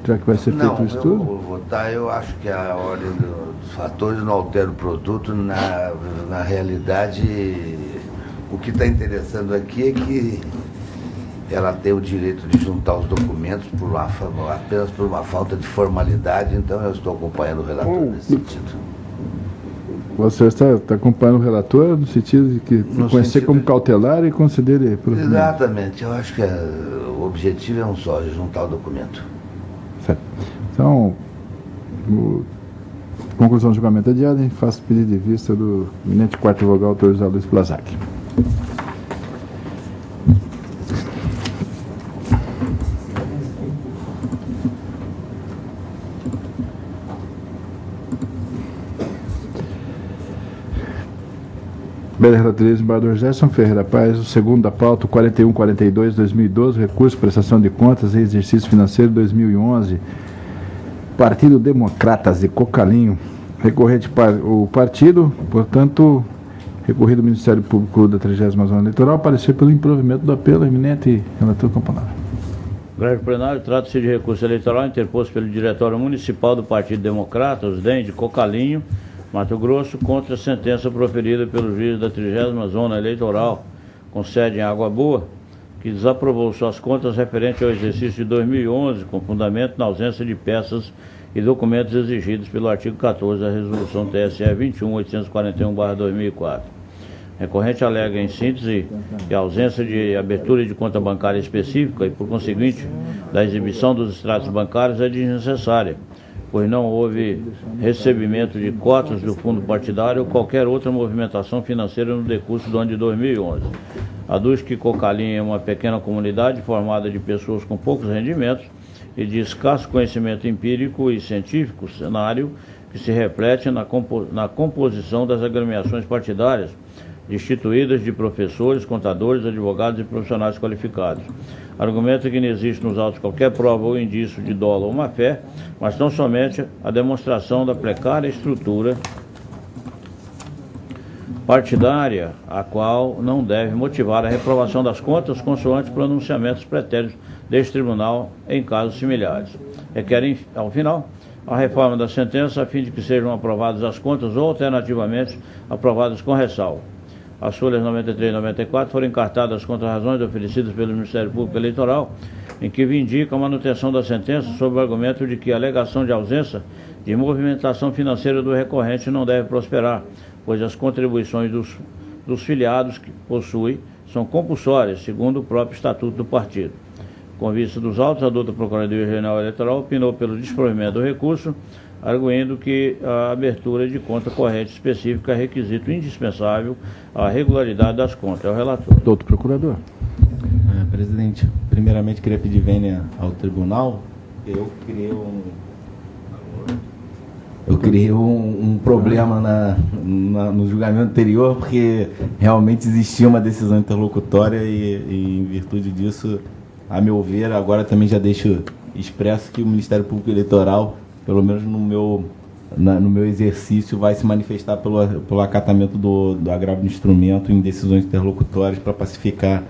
Já que vai ser feito o estudo? Eu vou votar. Eu acho que a ordem dos fatores não altera o produto. Na realidade, o que está interessando aqui é que ela tem o direito de juntar os documentos apenas por uma falta de formalidade, então eu estou acompanhando o relator nesse sentido. Você está acompanhando o relator no sentido de que conhecer como cautelar e conceder provimento? Exatamente, eu acho que o objetivo é um só, juntar o documento. Certo. Então, conclusão do julgamento adiado, faço pedido de vista do eminente quarto vogal, autor José Luiz Plazac. Bela relatoria, desembargador Gerson Ferreira Paz, o segundo da pauta, 4142-2012, recurso, prestação de contas e exercício financeiro 2011, Partido Democratas de Cocalinho, recorrente o partido, portanto, recorrido ao Ministério Público da 30ª Zona Eleitoral, parecer pelo improvimento do apelo, eminente relator com a palavra. Greve plenário, trata-se de recurso eleitoral interposto pelo Diretório Municipal do Partido Democratas, DEM, de Cocalinho, Mato Grosso, contra a sentença proferida pelo juiz da 30ª Zona Eleitoral, com sede em Água Boa, que desaprovou suas contas referentes ao exercício de 2011, com fundamento na ausência de peças e documentos exigidos pelo artigo 14 da Resolução TSE 21.841/2004. Recorrente alega, em síntese, que a ausência de abertura de conta bancária específica e, por conseguinte, da exibição dos extratos bancários é desnecessária, pois não houve recebimento de cotas do fundo partidário ou qualquer outra movimentação financeira no decurso do ano de 2011. Aduz que Cocalinho é uma pequena comunidade formada de pessoas com poucos rendimentos e de escasso conhecimento empírico e científico, cenário que se reflete na composição das agremiações partidárias, destituídas de professores, contadores, advogados e profissionais qualificados. Argumenta que não existe nos autos qualquer prova ou indício de dolo ou má-fé, mas tão somente a demonstração da precária estrutura partidária, a qual não deve motivar a reprovação das contas consoante pronunciamentos pretéritos deste tribunal em casos similares. Requerem, ao final, a reforma da sentença a fim de que sejam aprovadas as contas ou, alternativamente, aprovadas com ressalva. As folhas 93 e 94 foram encartadas contra as razões oferecidas pelo Ministério Público Eleitoral, em que vindica a manutenção da sentença sob o argumento de que a alegação de ausência de movimentação financeira do recorrente não deve prosperar, pois as contribuições dos filiados que possui são compulsórias, segundo o próprio Estatuto do Partido. Com vista dos autos, a douta Procuradoria Regional Eleitoral opinou pelo desprovimento do recurso, arguindo que a abertura de conta corrente específica é requisito indispensável à regularidade das contas. É o relator. Doutor Procurador. Presidente, primeiramente queria pedir vênia ao tribunal. Eu criei um problema no julgamento anterior, porque realmente existia uma decisão interlocutória e em virtude disso, a meu ver, agora também já deixo expresso que o Ministério Público Eleitoral, pelo menos no meu exercício, vai se manifestar pelo acatamento do agravo de instrumento em decisões interlocutórias para pacificar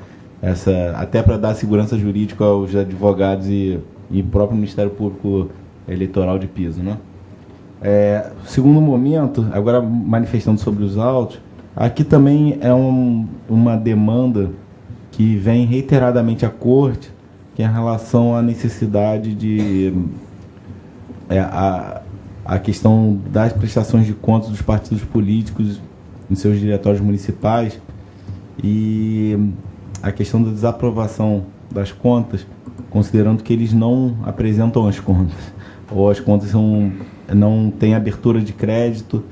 até para dar segurança jurídica aos advogados e próprio Ministério Público Eleitoral de piso, né? Segundo momento, agora manifestando sobre os autos, aqui também é uma demanda que vem reiteradamente à Corte, que é em relação à necessidade de a questão das prestações de contas dos partidos políticos em seus diretórios municipais e a questão da desaprovação das contas, considerando que eles não apresentam as contas, ou as contas não têm abertura de crédito,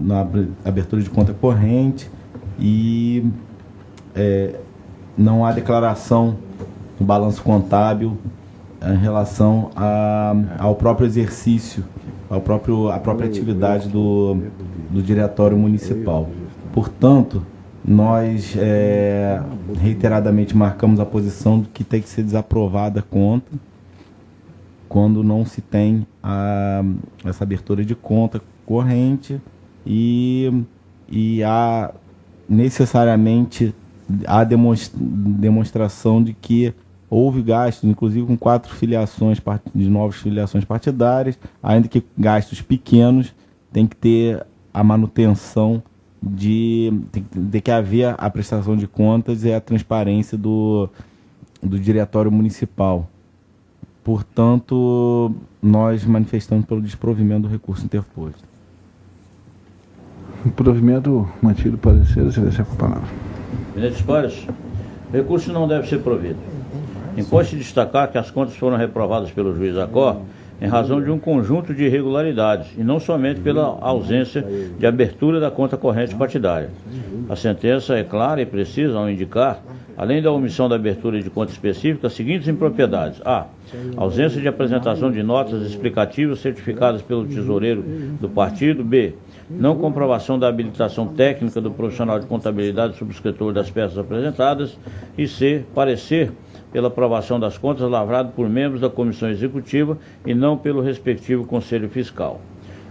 na abertura de conta corrente, e não há declaração no balanço contábil em relação ao próprio exercício, à própria atividade do diretório municipal. Portanto, nós reiteradamente marcamos a posição de que tem que ser desaprovada a conta quando não se tem essa abertura de conta corrente e há necessariamente a demonstração de que houve gastos, inclusive com 4 filiações de novas filiações partidárias, ainda que gastos pequenos, tem que ter a manutenção tem que haver a prestação de contas e a transparência do diretório municipal. Portanto, nós manifestamos pelo desprovimento do recurso interposto. O provimento mantido parecer, excelência, com a palavra. Eminentes pares, o recurso não deve ser provido. Impõe-se destacar que as contas foram reprovadas pelo juiz Acor em razão de um conjunto de irregularidades, e não somente pela ausência de abertura da conta corrente partidária. A sentença é clara e precisa ao indicar, além da omissão da abertura de conta específica, as seguintes impropriedades: a. Ausência de apresentação de notas explicativas certificadas pelo tesoureiro do partido. B. Não comprovação da habilitação técnica do profissional de contabilidade subscritor das peças apresentadas. E C. Parecer pela aprovação das contas lavrado por membros da comissão executiva e não pelo respectivo conselho fiscal.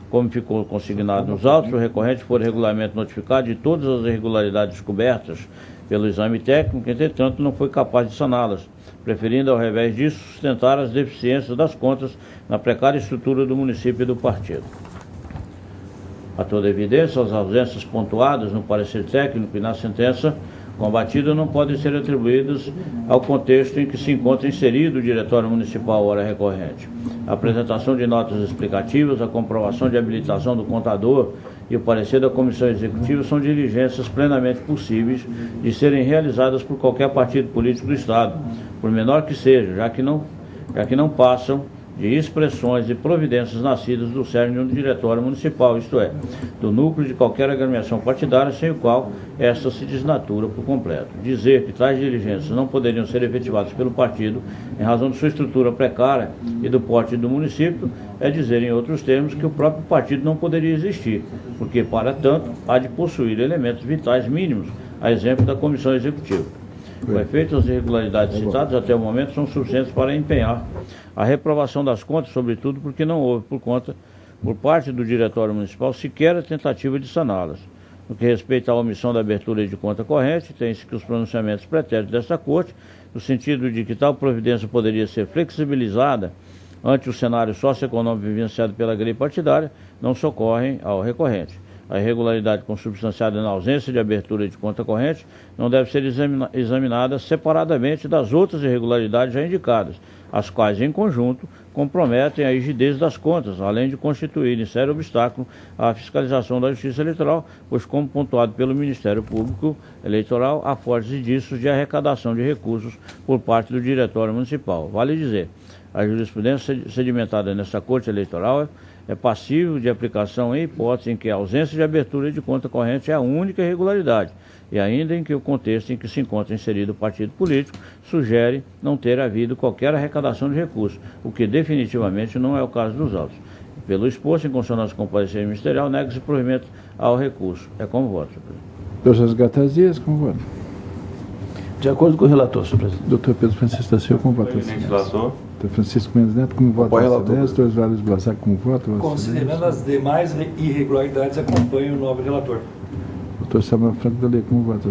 Como ficou consignado nos autos, o recorrente foi regularmente notificado de todas as irregularidades descobertas pelo exame técnico, entretanto não foi capaz de saná-las, preferindo, ao revés disso, sustentar as deficiências das contas na precária estrutura do município e do partido. A toda evidência, as ausências pontuadas no parecer técnico e na sentença combatida não podem ser atribuídas ao contexto em que se encontra inserido o diretório municipal ora recorrente. A apresentação de notas explicativas, a comprovação de habilitação do contador e o parecer da comissão executiva são diligências plenamente possíveis de serem realizadas por qualquer partido político do Estado, por menor que seja, já que não passam de expressões e providências nascidas do cerne do diretório municipal, isto é, do núcleo de qualquer agremiação partidária, sem o qual esta se desnatura por completo. Dizer que tais diligências não poderiam ser efetivadas pelo partido em razão de sua estrutura precária e do porte do município é dizer, em outros termos, que o próprio partido não poderia existir, porque, para tanto, há de possuir elementos vitais mínimos, a exemplo da comissão executiva. Com efeito, as irregularidades citadas até o momento são suficientes para empenhar a reprovação das contas, sobretudo porque não houve, por parte do Diretório Municipal, sequer a tentativa de saná-las. No que respeita à omissão da abertura de conta corrente, tem-se que os pronunciamentos pretéritos desta Corte, no sentido de que tal providência poderia ser flexibilizada ante o cenário socioeconômico vivenciado pela grei partidária, não socorrem ao recorrente. A irregularidade consubstanciada na ausência de abertura de conta corrente não deve ser examinada separadamente das outras irregularidades já indicadas, as quais, em conjunto, comprometem a rigidez das contas, além de constituírem sério obstáculo à fiscalização da Justiça Eleitoral, pois, como pontuado pelo Ministério Público Eleitoral, há fortes indícios de arrecadação de recursos por parte do Diretório Municipal. Vale dizer, a jurisprudência sedimentada nesta Corte Eleitoral é passível de aplicação em hipótese em que a ausência de abertura de conta corrente é a única irregularidade, e ainda em que o contexto em que se encontra inserido o partido político sugere não ter havido qualquer arrecadação de recursos, o que definitivamente não é o caso dos autos. Pelo exposto, em consonância com o parecer ministerial, nega-se provimento ao recurso. É como voto, senhor presidente. Doutor José Gatazias, como voto? De acordo com o relator, senhor presidente. Doutor Pedro Francisco da Silva, como voto? Eminente relator. Doutor Francisco Mendes Neto, como voto? Apoio relator. Doutor Osvaldo Blasac, como voto? Considerando as demais irregularidades, acompanho o nobre relator. Doutor Samuel Franco da Lei, como voto?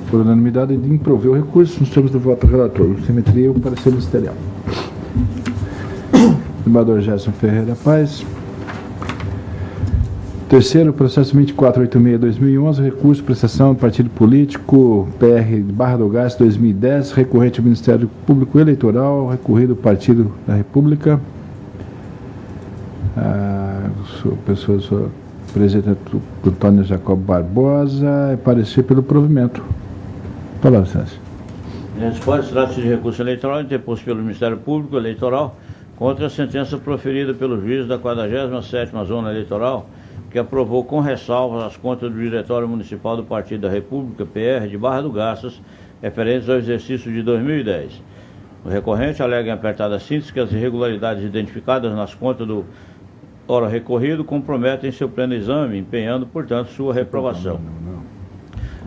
Por unanimidade, de improver o recurso, nos termos do voto do relator. Simetria, o parecer ministerial. Desembargador Gerson Ferreira Paz. Terceiro, processo 2486-2011, recurso, prestação do partido político PR Barra do Gás 2010, recorrente ao Ministério Público Eleitoral, recorrido ao Partido da República. Sou presidente Antônio Jacob Barbosa, é parecer pelo provimento. Palavra, licença. Trata-se de recurso eleitoral interposto pelo Ministério Público Eleitoral contra a sentença proferida pelo juiz da 47ª Zona Eleitoral, que aprovou com ressalvas as contas do Diretório Municipal do Partido da República, PR, de Barra do Garças, referentes ao exercício de 2010. O recorrente alega em apertada síntese que as irregularidades identificadas nas contas do ora recorrido comprometem seu pleno exame, empenhando, portanto, sua reprovação.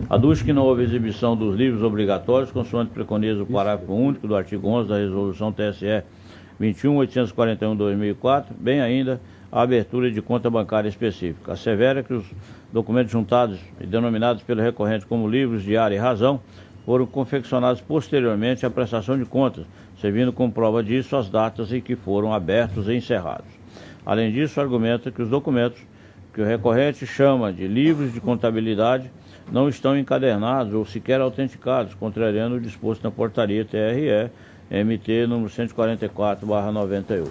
Aduz que não houve exibição dos livros obrigatórios, consoante preconiza o parágrafo único do artigo 11 da Resolução TSE 21.841/2004, bem ainda a abertura de conta bancária específica. Assevera que os documentos juntados e denominados pelo recorrente como livros de área e razão foram confeccionados posteriormente à prestação de contas, servindo como prova disso as datas em que foram abertos e encerrados. Além disso, argumenta que os documentos que o recorrente chama de livros de contabilidade não estão encadernados ou sequer autenticados, contrariando o disposto na portaria TRE MT número 144/98.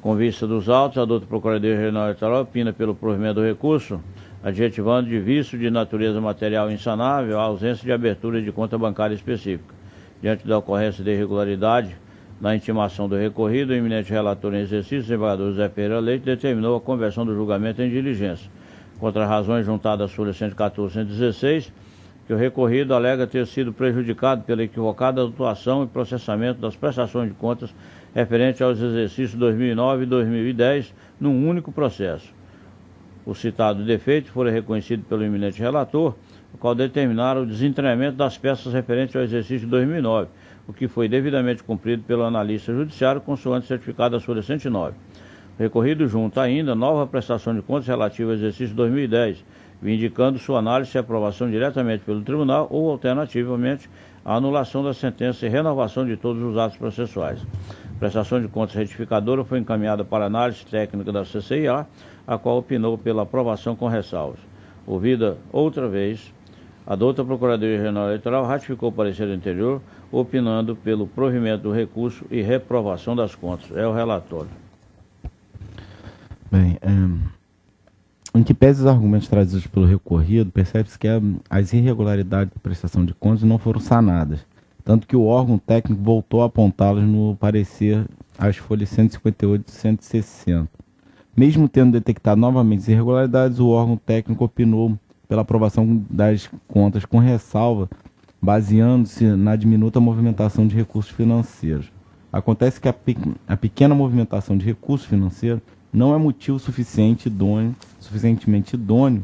Com vista dos autos, a doutora Procuradoria Regional Eleitoral opina pelo provimento do recurso, adjetivando de vício de natureza material insanável a ausência de abertura de conta bancária específica. Diante da ocorrência de irregularidade na intimação do recorrido, o eminente relator em exercício, o desembargador José Pereira Leite, determinou a conversão do julgamento em diligência. Contra razões juntadas à folha 114 e 116, que o recorrido alega ter sido prejudicado pela equivocada atuação e processamento das prestações de contas referente aos exercícios 2009 e 2010 num único processo. O citado defeito foi reconhecido pelo eminente relator, o qual determinaram o desentranhamento das peças referentes ao exercício 2009, o que foi devidamente cumprido pelo analista judiciário consoante certificado da folha 109. O recorrido junta ainda nova prestação de contas relativa ao exercício 2010, indicando sua análise e aprovação diretamente pelo tribunal ou, alternativamente, a anulação da sentença e renovação de todos os atos processuais. A prestação de contas retificadora foi encaminhada para análise técnica da CCIA, a qual opinou pela aprovação com ressalvas. Ouvida outra vez, a doutora Procuradoria Regional Eleitoral ratificou o parecer anterior, opinando pelo provimento do recurso e reprovação das contas. É o relatório. Bem, em que pese os argumentos trazidos pelo recorrido, percebe-se que as irregularidades da prestação de contas não foram sanadas, tanto que o órgão técnico voltou a apontá-las no parecer às folhas 158 e 160. Mesmo tendo detectado novamente as irregularidades, o órgão técnico opinou pela aprovação das contas com ressalva, baseando-se na diminuta movimentação de recursos financeiros. Acontece que a pequena movimentação de recursos financeiros não é motivo suficientemente idôneo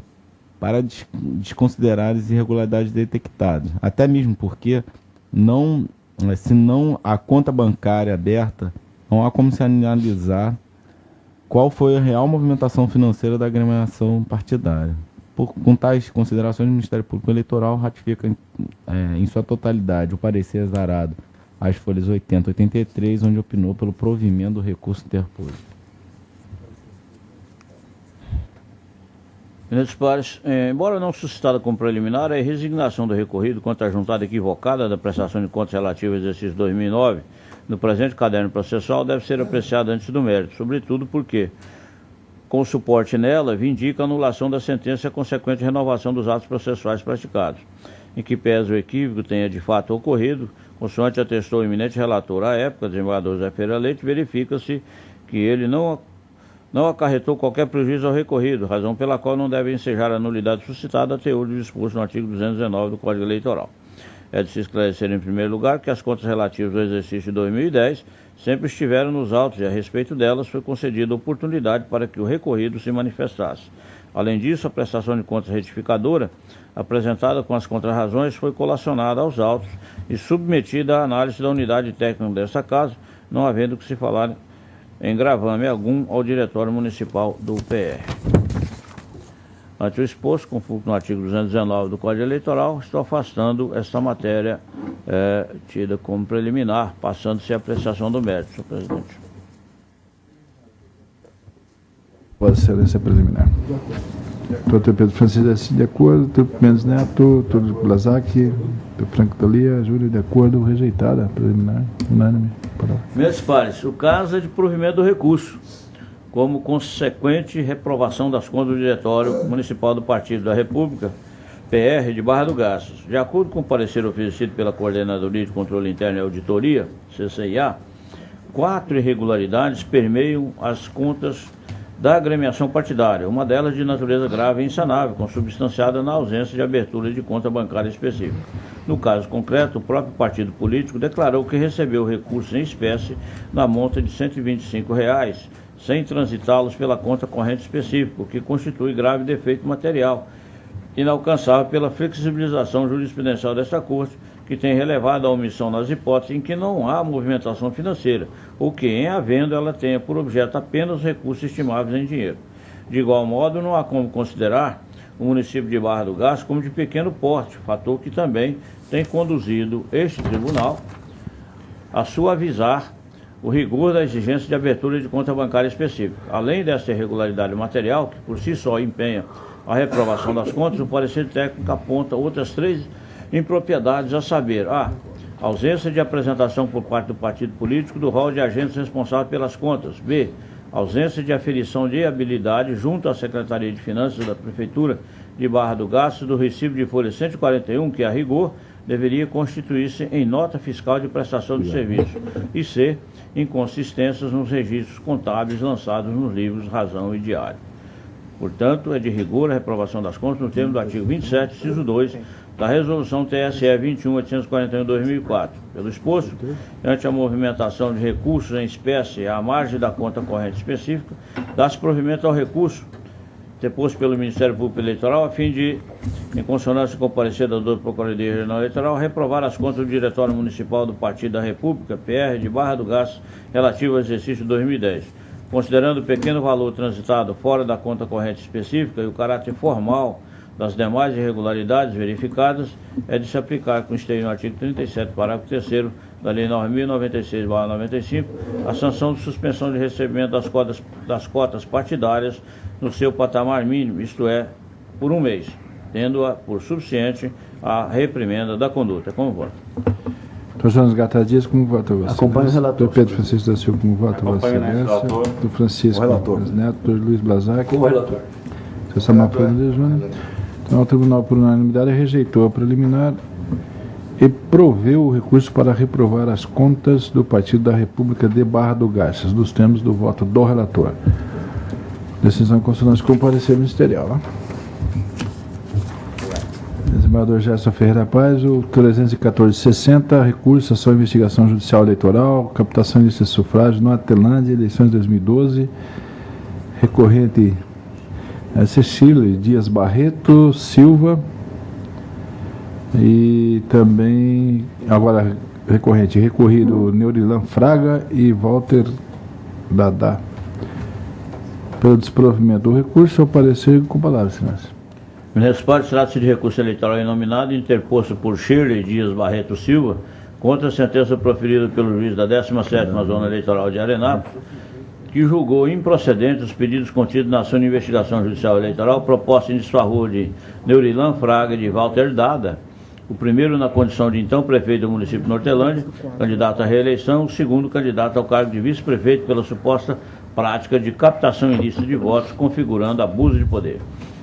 para desconsiderar as irregularidades detectadas, até mesmo porque se não há conta bancária aberta, não há como se analisar qual foi a real movimentação financeira da agremiação partidária. Com tais considerações, o Ministério Público Eleitoral ratifica em sua totalidade o parecer exarado às folhas 80 e 83, onde opinou pelo provimento do recurso interposto. Ministros pares, embora não suscitada como preliminar, a resignação do recorrido quanto à juntada equivocada da prestação de contas relativa ao exercício 2009 no presente caderno processual deve ser apreciada antes do mérito, sobretudo porque, com o suporte nela, vindica a anulação da sentença e a consequente renovação dos atos processuais praticados. Em que pese o equívoco tenha de fato ocorrido, consoante atestou o eminente relator à época, desembargador José Pereira Leite, verifica-se que ele não acarretou qualquer prejuízo ao recorrido, razão pela qual não deve ensejar a nulidade suscitada a teor do disposto no artigo 219 do Código Eleitoral. É de se esclarecer, em primeiro lugar, que as contas relativas ao exercício de 2010 sempre estiveram nos autos e, a respeito delas, foi concedida oportunidade para que o recorrido se manifestasse. Além disso, a prestação de contas retificadora, apresentada com as contrarrazões, foi colacionada aos autos e submetida à análise da unidade técnica desta casa, não havendo que se falar em gravame algum ao Diretório Municipal do PR. Ante o exposto, conforme no artigo 219 do Código Eleitoral, estou afastando esta matéria tida como preliminar, passando-se a apreciação do mérito, senhor presidente. Vossa Excelência preliminar. Doutor Pedro Francisco, de acordo. Doutor Mendes Neto, doutor Blazac, doutor Franco Dalia, Júlio, de acordo. Rejeitada, preliminar, unânime. Meus pares, o caso é de provimento do recurso, como consequente reprovação das contas do Diretório Municipal do Partido da República, PR, de Barra do Garças. De acordo com o parecer oferecido pela Coordenadoria de Controle Interno e Auditoria, CCIA, 4 irregularidades permeiam as contas da agremiação partidária, uma delas de natureza grave e insanável, consubstanciada na ausência de abertura de conta bancária específica. No caso concreto, o próprio partido político declarou que recebeu recursos em espécie na monta de R$ 125, sem transitá-los pela conta corrente específica, o que constitui grave defeito material, inalcançável pela flexibilização jurisprudencial desta Corte, que tem relevado a omissão nas hipóteses em que não há movimentação financeira, ou que, em havendo, ela tenha por objeto apenas recursos estimáveis em dinheiro. De igual modo, não há como considerar o município de Barra do Garças como de pequeno porte, fator que também tem conduzido este tribunal a suavizar o rigor da exigência de abertura de conta bancária específica. Além desta irregularidade material, que por si só empenha a reprovação das contas, o parecer técnico aponta outras 3 impropriedades, a saber: a ausência de apresentação por parte do partido político do rol de agentes responsáveis pelas contas; b, ausência de aferição de habilidade junto à Secretaria de Finanças da Prefeitura de Barra do Garças do recibo de folha 141, que a rigor deveria constituir-se em nota fiscal de prestação de serviço; e c, inconsistências nos registros contábeis lançados nos livros Razão e Diário. Portanto, é de rigor a reprovação das contas no termo do artigo 27, inciso 2, da Resolução TSE 21.841/2004. Pelo exposto, ante a movimentação de recursos em espécie à margem da conta corrente específica, dá-se provimento ao recurso deposto pelo Ministério Público Eleitoral, a fim de, em consonância com o parecer da doutora Procuradoria Regional Eleitoral, reprovar as contas do Diretório Municipal do Partido da República, PR, de Barra do Garças, relativo ao exercício 2010. Considerando o pequeno valor transitado fora da conta corrente específica e o caráter formal das demais irregularidades verificadas, é de se aplicar, com esteio no artigo 37, parágrafo 3º da Lei 9.096/95, a sanção de suspensão de recebimento das cotas partidárias no seu patamar mínimo, isto é, por 1 mês, tendo-a por suficiente a reprimenda da conduta. Como vota? Doutor Jonas Gata Dias, como vota você? Acompanho o relator. Doutor Pedro Francisco da Silva, como vota você? Acompanho o relator. Doutor Francisco Neto, doutor Luiz Blazac. Como relator. Doutor Samuel Fernandes Júnior. Então, o tribunal, por unanimidade, rejeitou a preliminar e proveu o recurso para reprovar as contas do Partido da República de Barra do Garças, dos termos do voto do relator. Decisão em consonância com o parecer ministerial. Né? Desembargador Gerson Ferreira Paz, o 314/60, recurso, ação, investigação judicial eleitoral, captação de lista de sufrágio, Nortelândia, eleições 2012, recorrente Cecília Dias Barreto Silva, e também, agora recorrido Neurilan Fraga e Walter Dadá. Pelo desprovimento do recurso, ao parecer com palavras, senhores. Nesse parte, trata-se de recurso eleitoral inominado interposto por Shirley Dias Barreto Silva contra a sentença proferida pelo juiz da 17ª Zona Eleitoral de Arenápolis, que julgou improcedentes os pedidos contidos na ação de investigação judicial eleitoral proposta em desfavor de Neurilan Fraga e de Walter Dada, o primeiro na condição de então prefeito do município de Nortelândia, candidato à reeleição, o segundo candidato ao cargo de vice-prefeito pela suposta prática de captação ilícita de votos, configurando abuso de poder.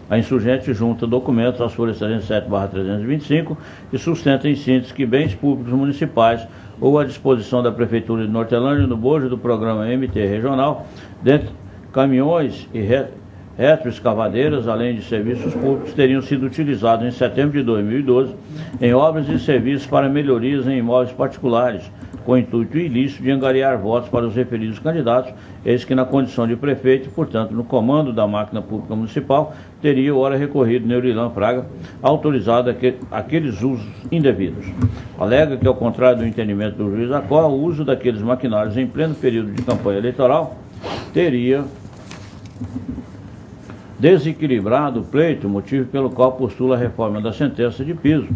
A insurgente junta documentos às folhas 307/325 e sustenta em síntese que bens públicos municipais ou à disposição da Prefeitura de Nortelândia no bojo do programa MT Regional, dentre caminhões e retroescavadeiras, além de serviços públicos, teriam sido utilizados em setembro de 2012 em obras e serviços para melhorias em imóveis particulares, com o intuito ilícito de angariar votos para os referidos candidatos, eis que na condição de prefeito e, portanto, no comando da máquina pública municipal, teria ora recorrido Neurilan Fraga, autorizado aqueles usos indevidos. Alega que, ao contrário do entendimento do juiz Acó, o uso daqueles maquinários em pleno período de campanha eleitoral teria desequilibrado o pleito, motivo pelo qual postula a reforma da sentença de piso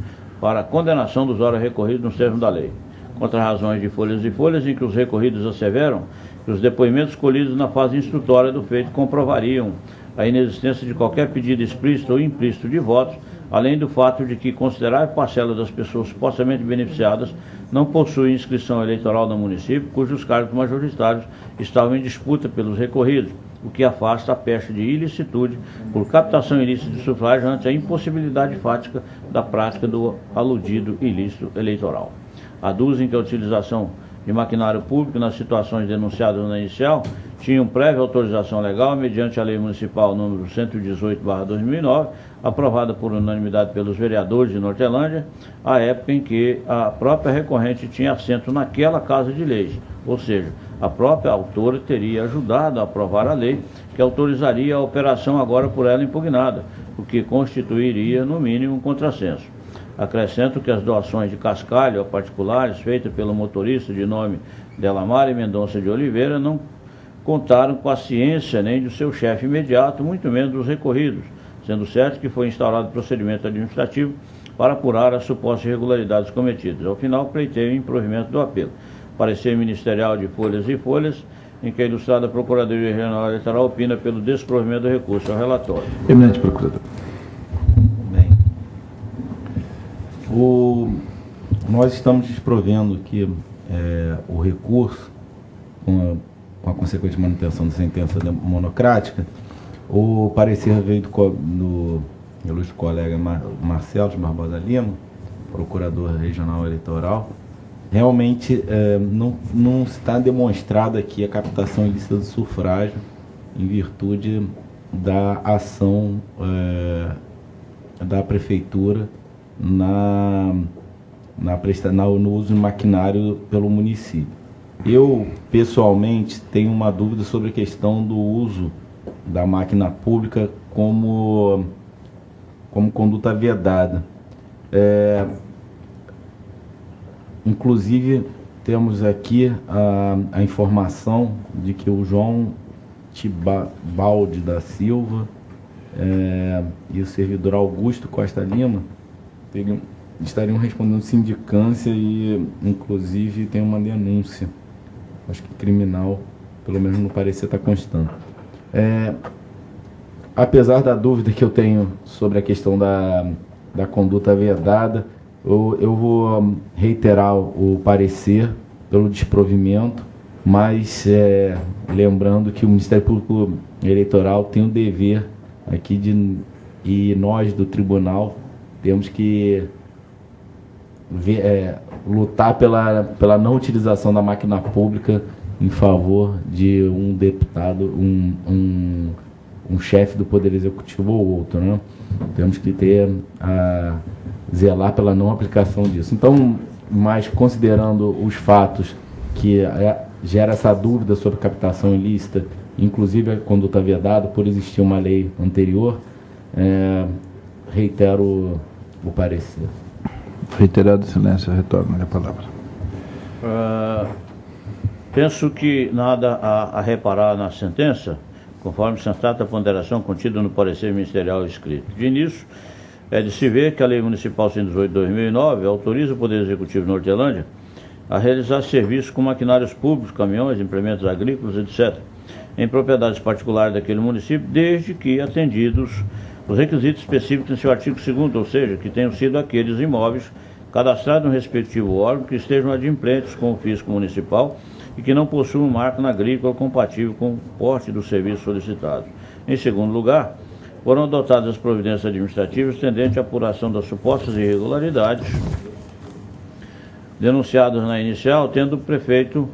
para a condenação dos ora recorridos nos termos da lei. Contra razões de folhas e folhas, em que os recorridos asseveram que os depoimentos colhidos na fase instrutória do feito comprovariam a inexistência de qualquer pedido explícito ou implícito de votos, além do fato de que considerável parcela das pessoas supostamente beneficiadas não possui inscrição eleitoral no município, cujos cargos majoritários estavam em disputa pelos recorridos, o que afasta a peste de ilicitude por captação ilícita de sufrágio ante a impossibilidade fática da prática do aludido ilícito eleitoral. Aduzem que a utilização de maquinário público nas situações denunciadas na inicial tinham prévia autorização legal mediante a Lei Municipal número 118/2009, aprovada por unanimidade pelos vereadores de Nortelândia, à época em que a própria recorrente tinha assento naquela Casa de Leis, ou seja, a própria autora teria ajudado a aprovar a lei que autorizaria a operação agora por ela impugnada, o que constituiria, no mínimo, um contrassenso. Acrescento que as doações de cascalho a particulares feitas pelo motorista de nome Delamare Mendonça de Oliveira não contaram com a ciência nem do seu chefe imediato, muito menos dos recorridos, sendo certo que foi instaurado procedimento administrativo para apurar as supostas irregularidades cometidas. Ao final, pleiteio o improvimento do apelo. Parecer ministerial de folhas e folhas, em que a ilustrada Procuradoria Regional Eleitoral opina pelo desprovimento do recurso ao relatório. Eminente procurador. Bem, nós estamos desprovendo aqui o recurso com a consequente manutenção da sentença monocrática. O parecer veio do ilustre colega Marcelo de Barbosa Lima, procurador regional eleitoral. Realmente não está demonstrada aqui a captação ilícita do sufrágio em virtude da ação da prefeitura no uso de maquinário pelo município. Eu, pessoalmente, tenho uma dúvida sobre a questão do uso da máquina pública como conduta vedada. Inclusive, temos aqui a informação de que o João Tibaldi da Silva e o servidor Augusto Costa Lima estariam respondendo sindicância e, inclusive, tem uma denúncia, acho que criminal, pelo menos no parecer está constando. Apesar da dúvida que eu tenho sobre a questão da conduta vedada, eu vou reiterar o parecer pelo desprovimento, mas lembrando que o Ministério Público Eleitoral tem o dever aqui e nós do tribunal temos que lutar pela não utilização da máquina pública em favor de um deputado, um chefe do Poder Executivo ou outro, né? Temos que zelar pela não aplicação disso. Então, mas considerando os fatos que gera essa dúvida sobre captação ilícita, inclusive a conduta vedada, por existir uma lei anterior, reitero o parecer. Reiterado silêncio, retorno a palavra. Penso que nada a reparar na sentença, conforme sensata ponderação contida no parecer ministerial escrito. De início, é de se ver que a Lei Municipal 118/2009 autoriza o Poder Executivo de Nortelândia a realizar serviços com maquinários públicos, caminhões, implementos agrícolas, etc., em propriedades particulares daquele município, desde que atendidos os requisitos específicos em seu artigo 2º, ou seja, que tenham sido aqueles imóveis cadastrados no respectivo órgão que estejam adimplentes com o fisco municipal e que não possuam máquina agrícola compatível com o porte do serviço solicitado. Em segundo lugar, foram adotadas as providências administrativas tendentes à apuração das supostas irregularidades denunciadas na inicial, tendo o prefeito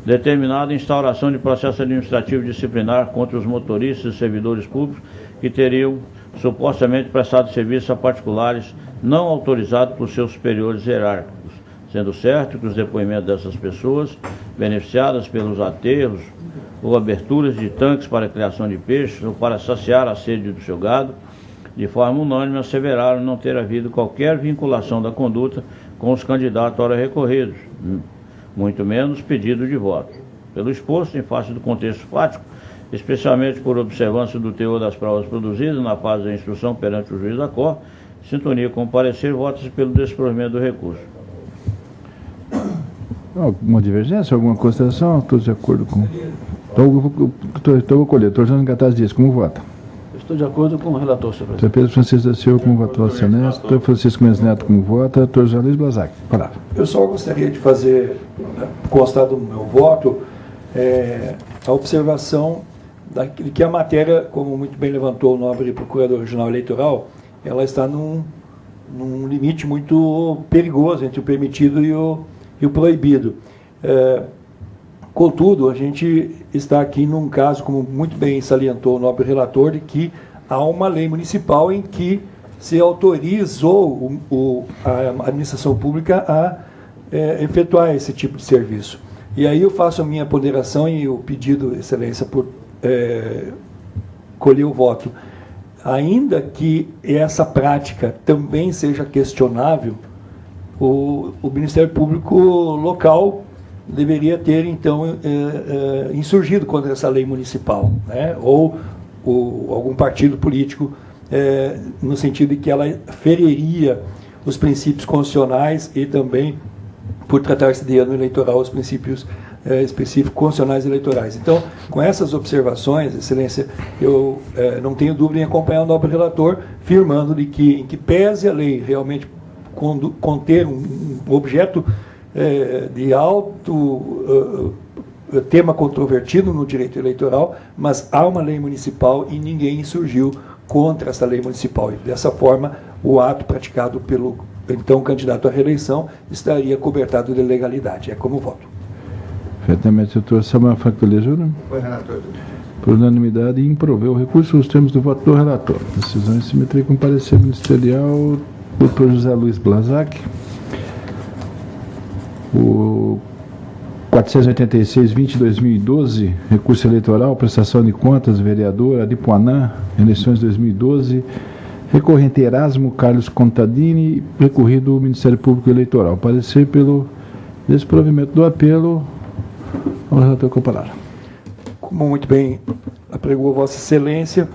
determinado a instauração de processo administrativo disciplinar contra os motoristas e servidores públicos que teriam supostamente prestado serviço a particulares não autorizados por seus superiores hierárquicos, sendo certo que os depoimentos dessas pessoas, beneficiadas pelos aterros ou aberturas de tanques para a criação de peixes ou para saciar a sede do seu gado, de forma unânime asseveraram não ter havido qualquer vinculação da conduta com os candidatos ora recorridos, muito menos pedido de voto. Pelo exposto, em face do contexto fático, especialmente por observância do teor das provas produzidas na fase da instrução perante o juiz da Cor, em sintonia com o parecer, vota-se pelo desprovimento do recurso. Alguma divergência, alguma consideração? Todos de acordo com... Então eu vou colher. Doutor Jânio Gataz diz, como vota? Estou de acordo com o relator, senhor Doutor presidente. Pedro Francisco da Silva como voto honesto. Doutor Francisco Mendes Neto como vota. Doutor José Luiz Blazac. Palavra. Eu só gostaria de fazer, constar do meu voto, a observação de que a matéria, como muito bem levantou o nobre Procurador Regional Eleitoral, ela está num limite muito perigoso entre o permitido e o proibido. Contudo, a gente está aqui num caso, como muito bem salientou o nobre relator, de que há uma lei municipal em que se autorizou a administração pública a efetuar esse tipo de serviço. E aí eu faço a minha ponderação e o pedido, Excelência, por colher o voto. Ainda que essa prática também seja questionável, o Ministério Público local deveria ter, então, insurgido contra essa lei municipal, né? Ou algum partido político, no sentido de que ela feriria os princípios constitucionais e também, por tratar-se de ano eleitoral, os princípios específicos constitucionais eleitorais. Então, com essas observações, Excelência, eu não tenho dúvida em acompanhar o nobre relator, firmando de que, em que pese a lei realmente conter um objeto de alto tema controvertido no direito eleitoral, mas há uma lei municipal e ninguém insurgiu contra essa lei municipal. E, dessa forma, o ato praticado pelo então candidato à reeleição estaria cobertado de legalidade. É como voto. Perfeitamente, doutor Samuel Franco Júnior. Foi, relator. Por unanimidade, improveu o recurso nos termos do voto do relator. Decisão em simetria com parecer ministerial, doutor José Luiz Blazac. O 486-20-2012, recurso eleitoral, prestação de contas, vereador, Aripuanã, eleições 2012, recorrente Erasmo Carlos Contadini, recorrido ao Ministério Público Eleitoral. Parecer pelo desprovimento do apelo, ao relator com a palavra. Como muito bem apregou Vossa Excelência,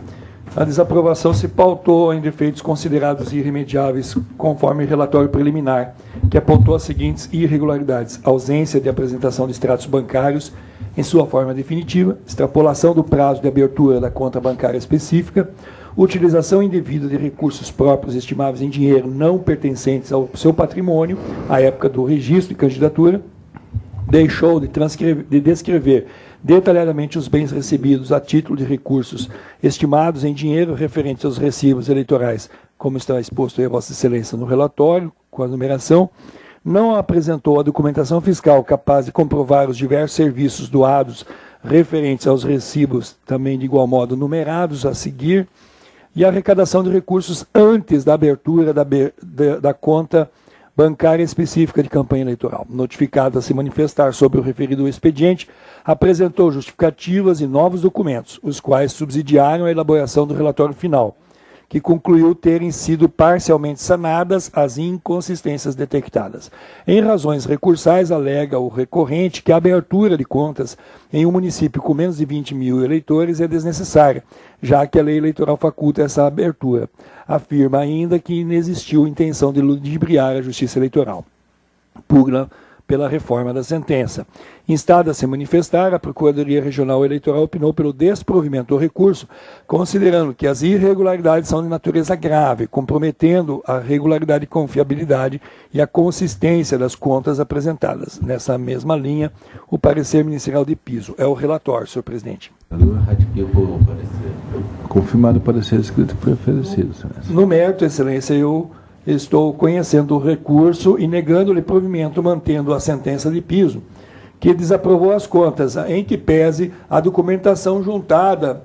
a desaprovação se pautou em defeitos considerados irremediáveis, conforme relatório preliminar, que apontou as seguintes irregularidades: ausência de apresentação de extratos bancários em sua forma definitiva, extrapolação do prazo de abertura da conta bancária específica, utilização indevida de recursos próprios estimáveis em dinheiro não pertencentes ao seu patrimônio à época do registro de candidatura, deixou de descrever detalhadamente os bens recebidos a título de recursos estimados em dinheiro referentes aos recibos eleitorais, como está exposto aí a Vossa Excelência no relatório, com a numeração, não apresentou a documentação fiscal capaz de comprovar os diversos serviços doados referentes aos recibos, também de igual modo numerados a seguir, e a arrecadação de recursos antes da abertura da conta bancária específica de campanha eleitoral. Notificado a se manifestar sobre o referido expediente, apresentou justificativas e novos documentos, os quais subsidiaram a elaboração do relatório final, que concluiu terem sido parcialmente sanadas as inconsistências detectadas. Em razões recursais, alega o recorrente que a abertura de contas em um município com menos de 20 mil eleitores é desnecessária, já que a lei eleitoral faculta essa abertura. Afirma ainda que inexistiu intenção de ludibriar a justiça eleitoral. Pugna pela reforma da sentença. Instada a se manifestar, a Procuradoria Regional Eleitoral opinou pelo desprovimento do recurso, considerando que as irregularidades são de natureza grave, comprometendo a regularidade e confiabilidade e a consistência das contas apresentadas. Nessa mesma linha, o parecer ministerial de piso. É o relatório, senhor presidente. Ratifico o parecer. Confirmado o parecer escrito que foi oferecido, Excelência. No mérito, Excelência, eu estou conhecendo o recurso e negando-lhe provimento, mantendo a sentença de piso, que desaprovou as contas, em que pese a documentação juntada,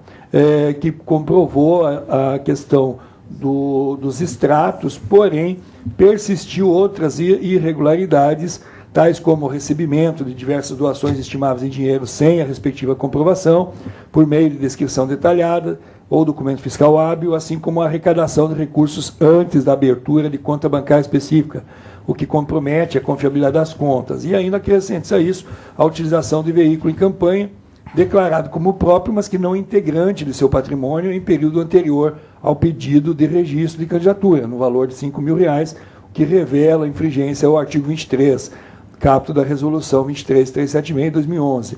que comprovou a questão dos extratos, porém persistiu outras irregularidades, tais como o recebimento de diversas doações estimáveis em dinheiro sem a respectiva comprovação, por meio de descrição detalhada, ou documento fiscal hábil, assim como a arrecadação de recursos antes da abertura de conta bancária específica, o que compromete a confiabilidade das contas. E ainda acrescente-se a isso a utilização de veículo em campanha, declarado como próprio, mas que não integrante de seu patrimônio em período anterior ao pedido de registro de candidatura, no valor de R$ 5.000, o que revela a infringência ao artigo 23, caput da Resolução 23.376 de 2011.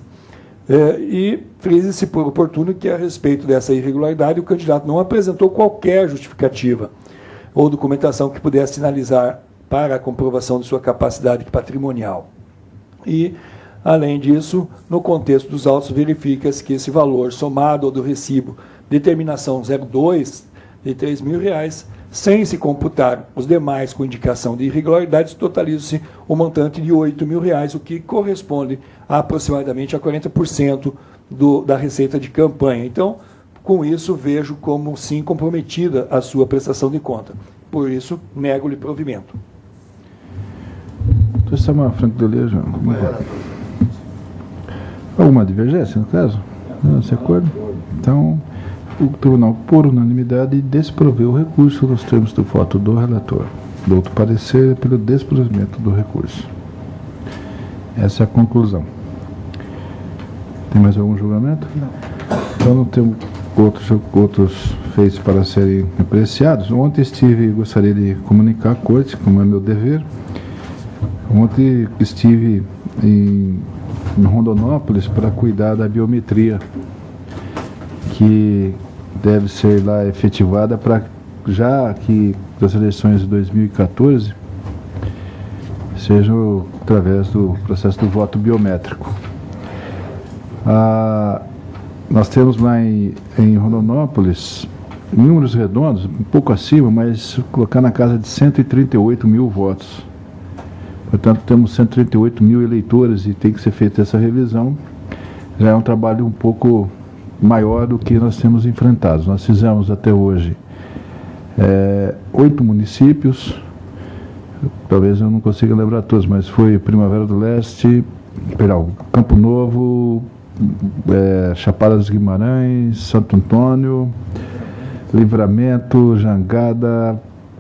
E frise-se por oportuno que, a respeito dessa irregularidade, o candidato não apresentou qualquer justificativa ou documentação que pudesse sinalizar para a comprovação de sua capacidade patrimonial. E, além disso, no contexto dos autos, verifica-se que esse valor somado ao do recibo determinação 02 de R$ 3.000, sem se computar os demais com indicação de irregularidades, totaliza-se o montante de R$ 8.000, o que corresponde a aproximadamente a 40% da receita de campanha. Então, com isso, vejo como sim comprometida a sua prestação de conta. Por isso, nego-lhe provimento. Então, está Franco de Leja. Alguma divergência, no caso? Não se acorda? Então, o tribunal, por unanimidade, desproveu o recurso nos termos do voto do relator. Do outro parecer pelo desprovimento do recurso. Essa é a conclusão. Tem mais algum julgamento? Não. Então não temos outros feitos para serem apreciados. Ontem gostaria de comunicar à corte, como é meu dever. Ontem estive em Rondonópolis para cuidar da biometria, que deve ser lá efetivada para, já que das eleições de 2014, sejam através do processo do voto biométrico. Nós temos lá em Rondonópolis números redondos, um pouco acima, mas colocar na casa de 138 mil votos. Portanto, temos 138 mil eleitores e tem que ser feita essa revisão. Já é um trabalho um pouco maior do que nós temos enfrentado. Nós fizemos até hoje 8 municípios, talvez eu não consiga lembrar todos, mas foi Primavera do Leste, Campo Novo, Chapada dos Guimarães, Santo Antônio, Livramento, Jangada,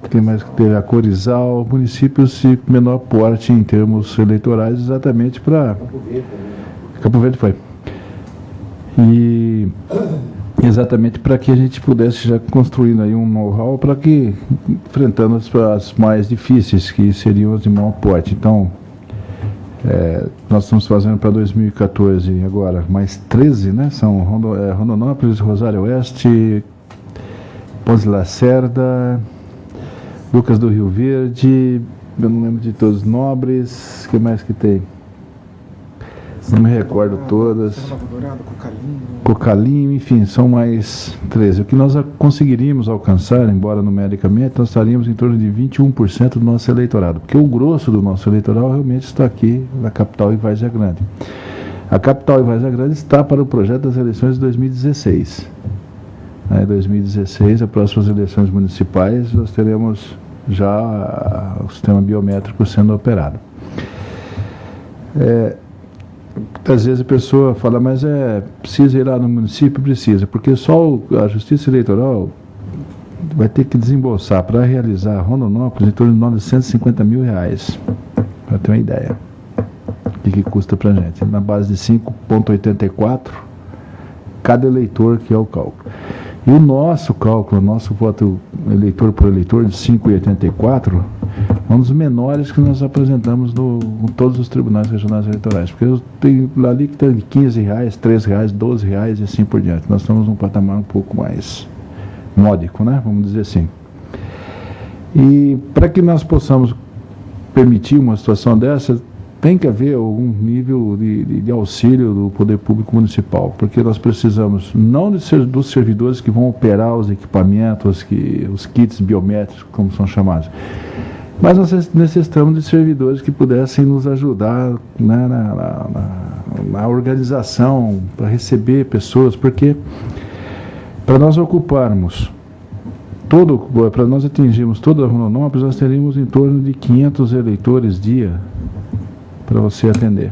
quem mais que teve? A Corizal, municípios de menor porte em termos eleitorais, exatamente para... Campo Verde foi. E exatamente para que a gente pudesse já construindo aí um know-how para que, enfrentando as mais difíceis, que seriam as de maior porte. Então, nós estamos fazendo para 2014 agora mais 13, né? São Rondonópolis, Rosário Oeste, Ponce de Lacerda, Lucas do Rio Verde, eu não lembro de todos, Nobres, o que mais que tem? Não me recordo todas. Cocalinho, enfim, são mais 13. O que nós conseguiríamos alcançar, embora numericamente, nós estaríamos em torno de 21% do nosso eleitorado, porque o grosso do nosso eleitoral realmente está aqui na capital e Várzea Grande. A capital e Várzea Grande está para o projeto das eleições de 2016. Em 2016, as próximas eleições municipais, nós teremos já o sistema biométrico sendo operado. Às vezes a pessoa fala, mas precisa ir lá no município? Precisa, porque só a Justiça Eleitoral vai ter que desembolsar para realizar Rondonópolis em torno de R$950 mil, para ter uma ideia do que custa para a gente, na base de 5,84 cada eleitor, que é o cálculo. E o nosso cálculo, o nosso voto eleitor por eleitor de 5,84 é um dos menores que nós apresentamos em todos os tribunais regionais eleitorais, porque eu tenho ali que tem R$15, R$13, R$12 e assim por diante. Nós estamos num patamar um pouco mais módico, né? Vamos dizer assim. E para que nós possamos permitir uma situação dessa, tem que haver algum nível de auxílio do poder público municipal, porque nós precisamos não dos servidores que vão operar os equipamentos, os kits biométricos, como são chamados, mas nós necessitamos de servidores que pudessem nos ajudar, né, na organização, para receber pessoas, porque para nós ocuparmos para nós atingirmos toda a Rondonópolis, nós teríamos em torno de 500 eleitores dia para você atender.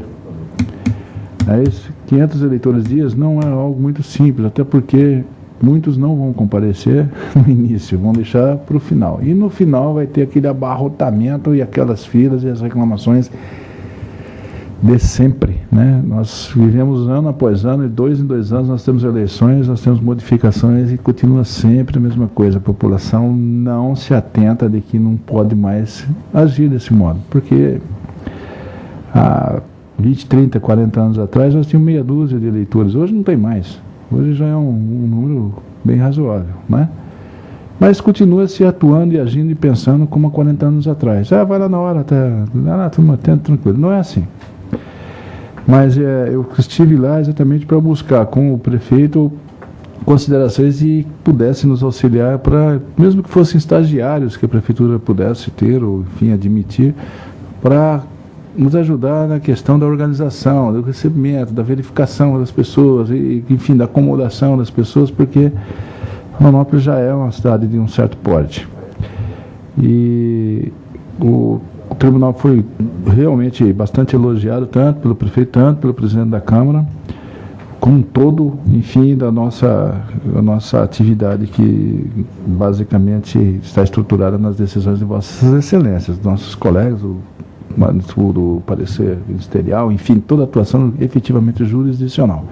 500 eleitores dias não é algo muito simples, até porque muitos não vão comparecer no início, vão deixar para o final. E no final vai ter aquele abarrotamento e aquelas filas e as reclamações de sempre, né? Nós vivemos ano após ano, e 2 em 2 anos nós temos eleições, nós temos modificações e continua sempre a mesma coisa. A população não se atenta de que não pode mais agir desse modo, porque 20, 30, 40 anos atrás, nós tínhamos meia dúzia de eleitores. Hoje não tem mais. Hoje já é um número bem razoável, né? Mas continua se atuando e agindo e pensando como há 40 anos atrás. Vai lá na hora, turma, tranquilo. Não é assim. Mas eu estive lá exatamente para buscar com o prefeito considerações e pudesse nos auxiliar para, mesmo que fossem estagiários que a prefeitura pudesse ter ou, enfim, admitir, para nos ajudar na questão da organização, do recebimento, da verificação das pessoas, e, enfim, da acomodação das pessoas, porque Rondonópolis já é uma cidade de um certo porte. E o tribunal foi realmente bastante elogiado, tanto pelo prefeito, tanto pelo presidente da Câmara, como um todo, enfim, da nossa atividade, que basicamente está estruturada nas decisões de vossas excelências, nossos colegas, do parecer ministerial, enfim, toda a atuação efetivamente jurisdicional.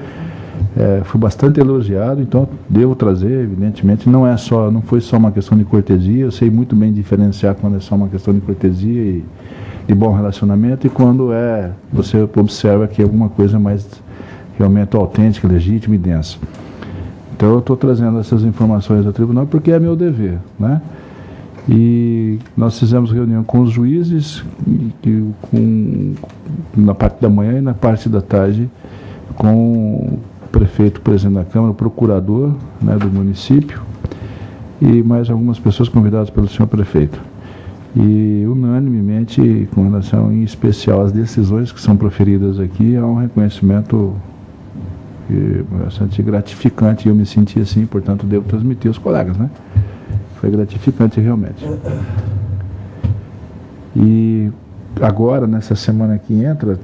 Fui bastante elogiado, então devo trazer, evidentemente, não foi só uma questão de cortesia, eu sei muito bem diferenciar quando é só uma questão de cortesia e de bom relacionamento e quando você observa que é alguma coisa mais realmente autêntica, legítima e densa. Então eu estou trazendo essas informações ao tribunal porque é meu dever, né? E nós fizemos reunião com os juízes, na parte da manhã e na parte da tarde, com o prefeito, presidente da Câmara, o procurador, né, do município, e mais algumas pessoas convidadas pelo senhor prefeito. E unanimemente, com relação em especial às decisões que são proferidas aqui, há um reconhecimento bastante gratificante, e eu me senti assim, portanto devo transmitir aos colegas, né? Foi gratificante realmente. E agora, nessa semana que entra,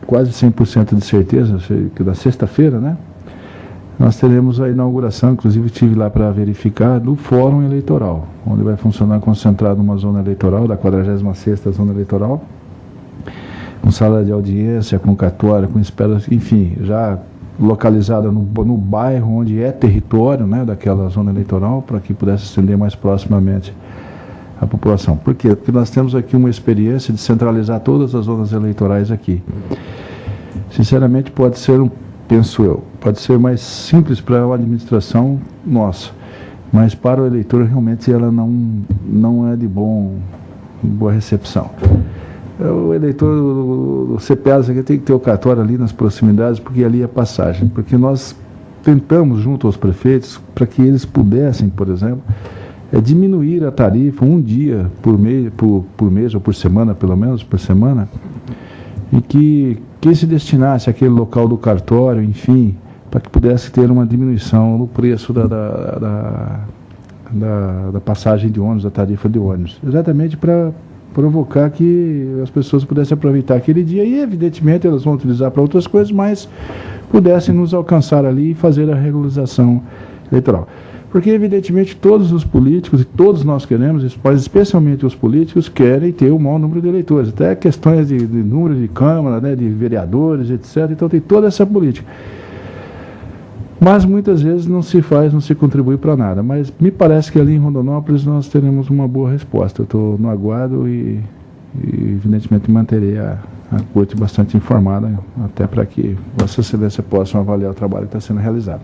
quase 100% de certeza, que da sexta-feira, né? Nós teremos a inauguração, inclusive estive lá para verificar, do Fórum Eleitoral, onde vai funcionar concentrado uma zona eleitoral, da 46ª Zona Eleitoral, com sala de audiência, com cartório, com espera, enfim, já localizada no bairro onde é território, né, daquela zona eleitoral, para que pudesse estender mais proximamente a população. Por quê? Porque nós temos aqui uma experiência de centralizar todas as zonas eleitorais aqui. Sinceramente, penso eu, pode ser mais simples para a administração nossa, mas para o eleitor realmente ela não é de boa recepção. O eleitor, o CPAs aqui tem que ter o cartório ali nas proximidades, porque ali é passagem. Porque nós tentamos, junto aos prefeitos, para que eles pudessem, por exemplo, diminuir a tarifa um dia por mês ou por semana, pelo menos por semana, e que quem se destinasse àquele local do cartório, enfim, para que pudesse ter uma diminuição no preço da passagem de ônibus, da tarifa de ônibus. Exatamente para provocar que as pessoas pudessem aproveitar aquele dia e, evidentemente, elas vão utilizar para outras coisas, mas pudessem nos alcançar ali e fazer a regularização eleitoral. Porque, evidentemente, todos os políticos, e todos nós queremos, especialmente os políticos, querem ter o maior número de eleitores. Até questões de número de Câmara, né, de vereadores, etc. Então, tem toda essa política. Mas, muitas vezes, não se contribui para nada. Mas, me parece que ali em Rondonópolis nós teremos uma boa resposta. Eu estou no aguardo e evidentemente, manterei a corte bastante informada, até para que Vossa Excelência possa avaliar o trabalho que está sendo realizado.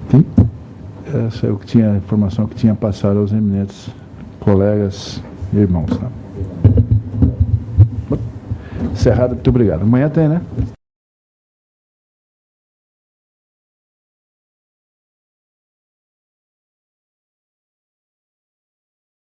Enfim, essa é a informação que tinha passado aos eminentes colegas e irmãos. Né? Encerrado, muito obrigado. Amanhã tem, né?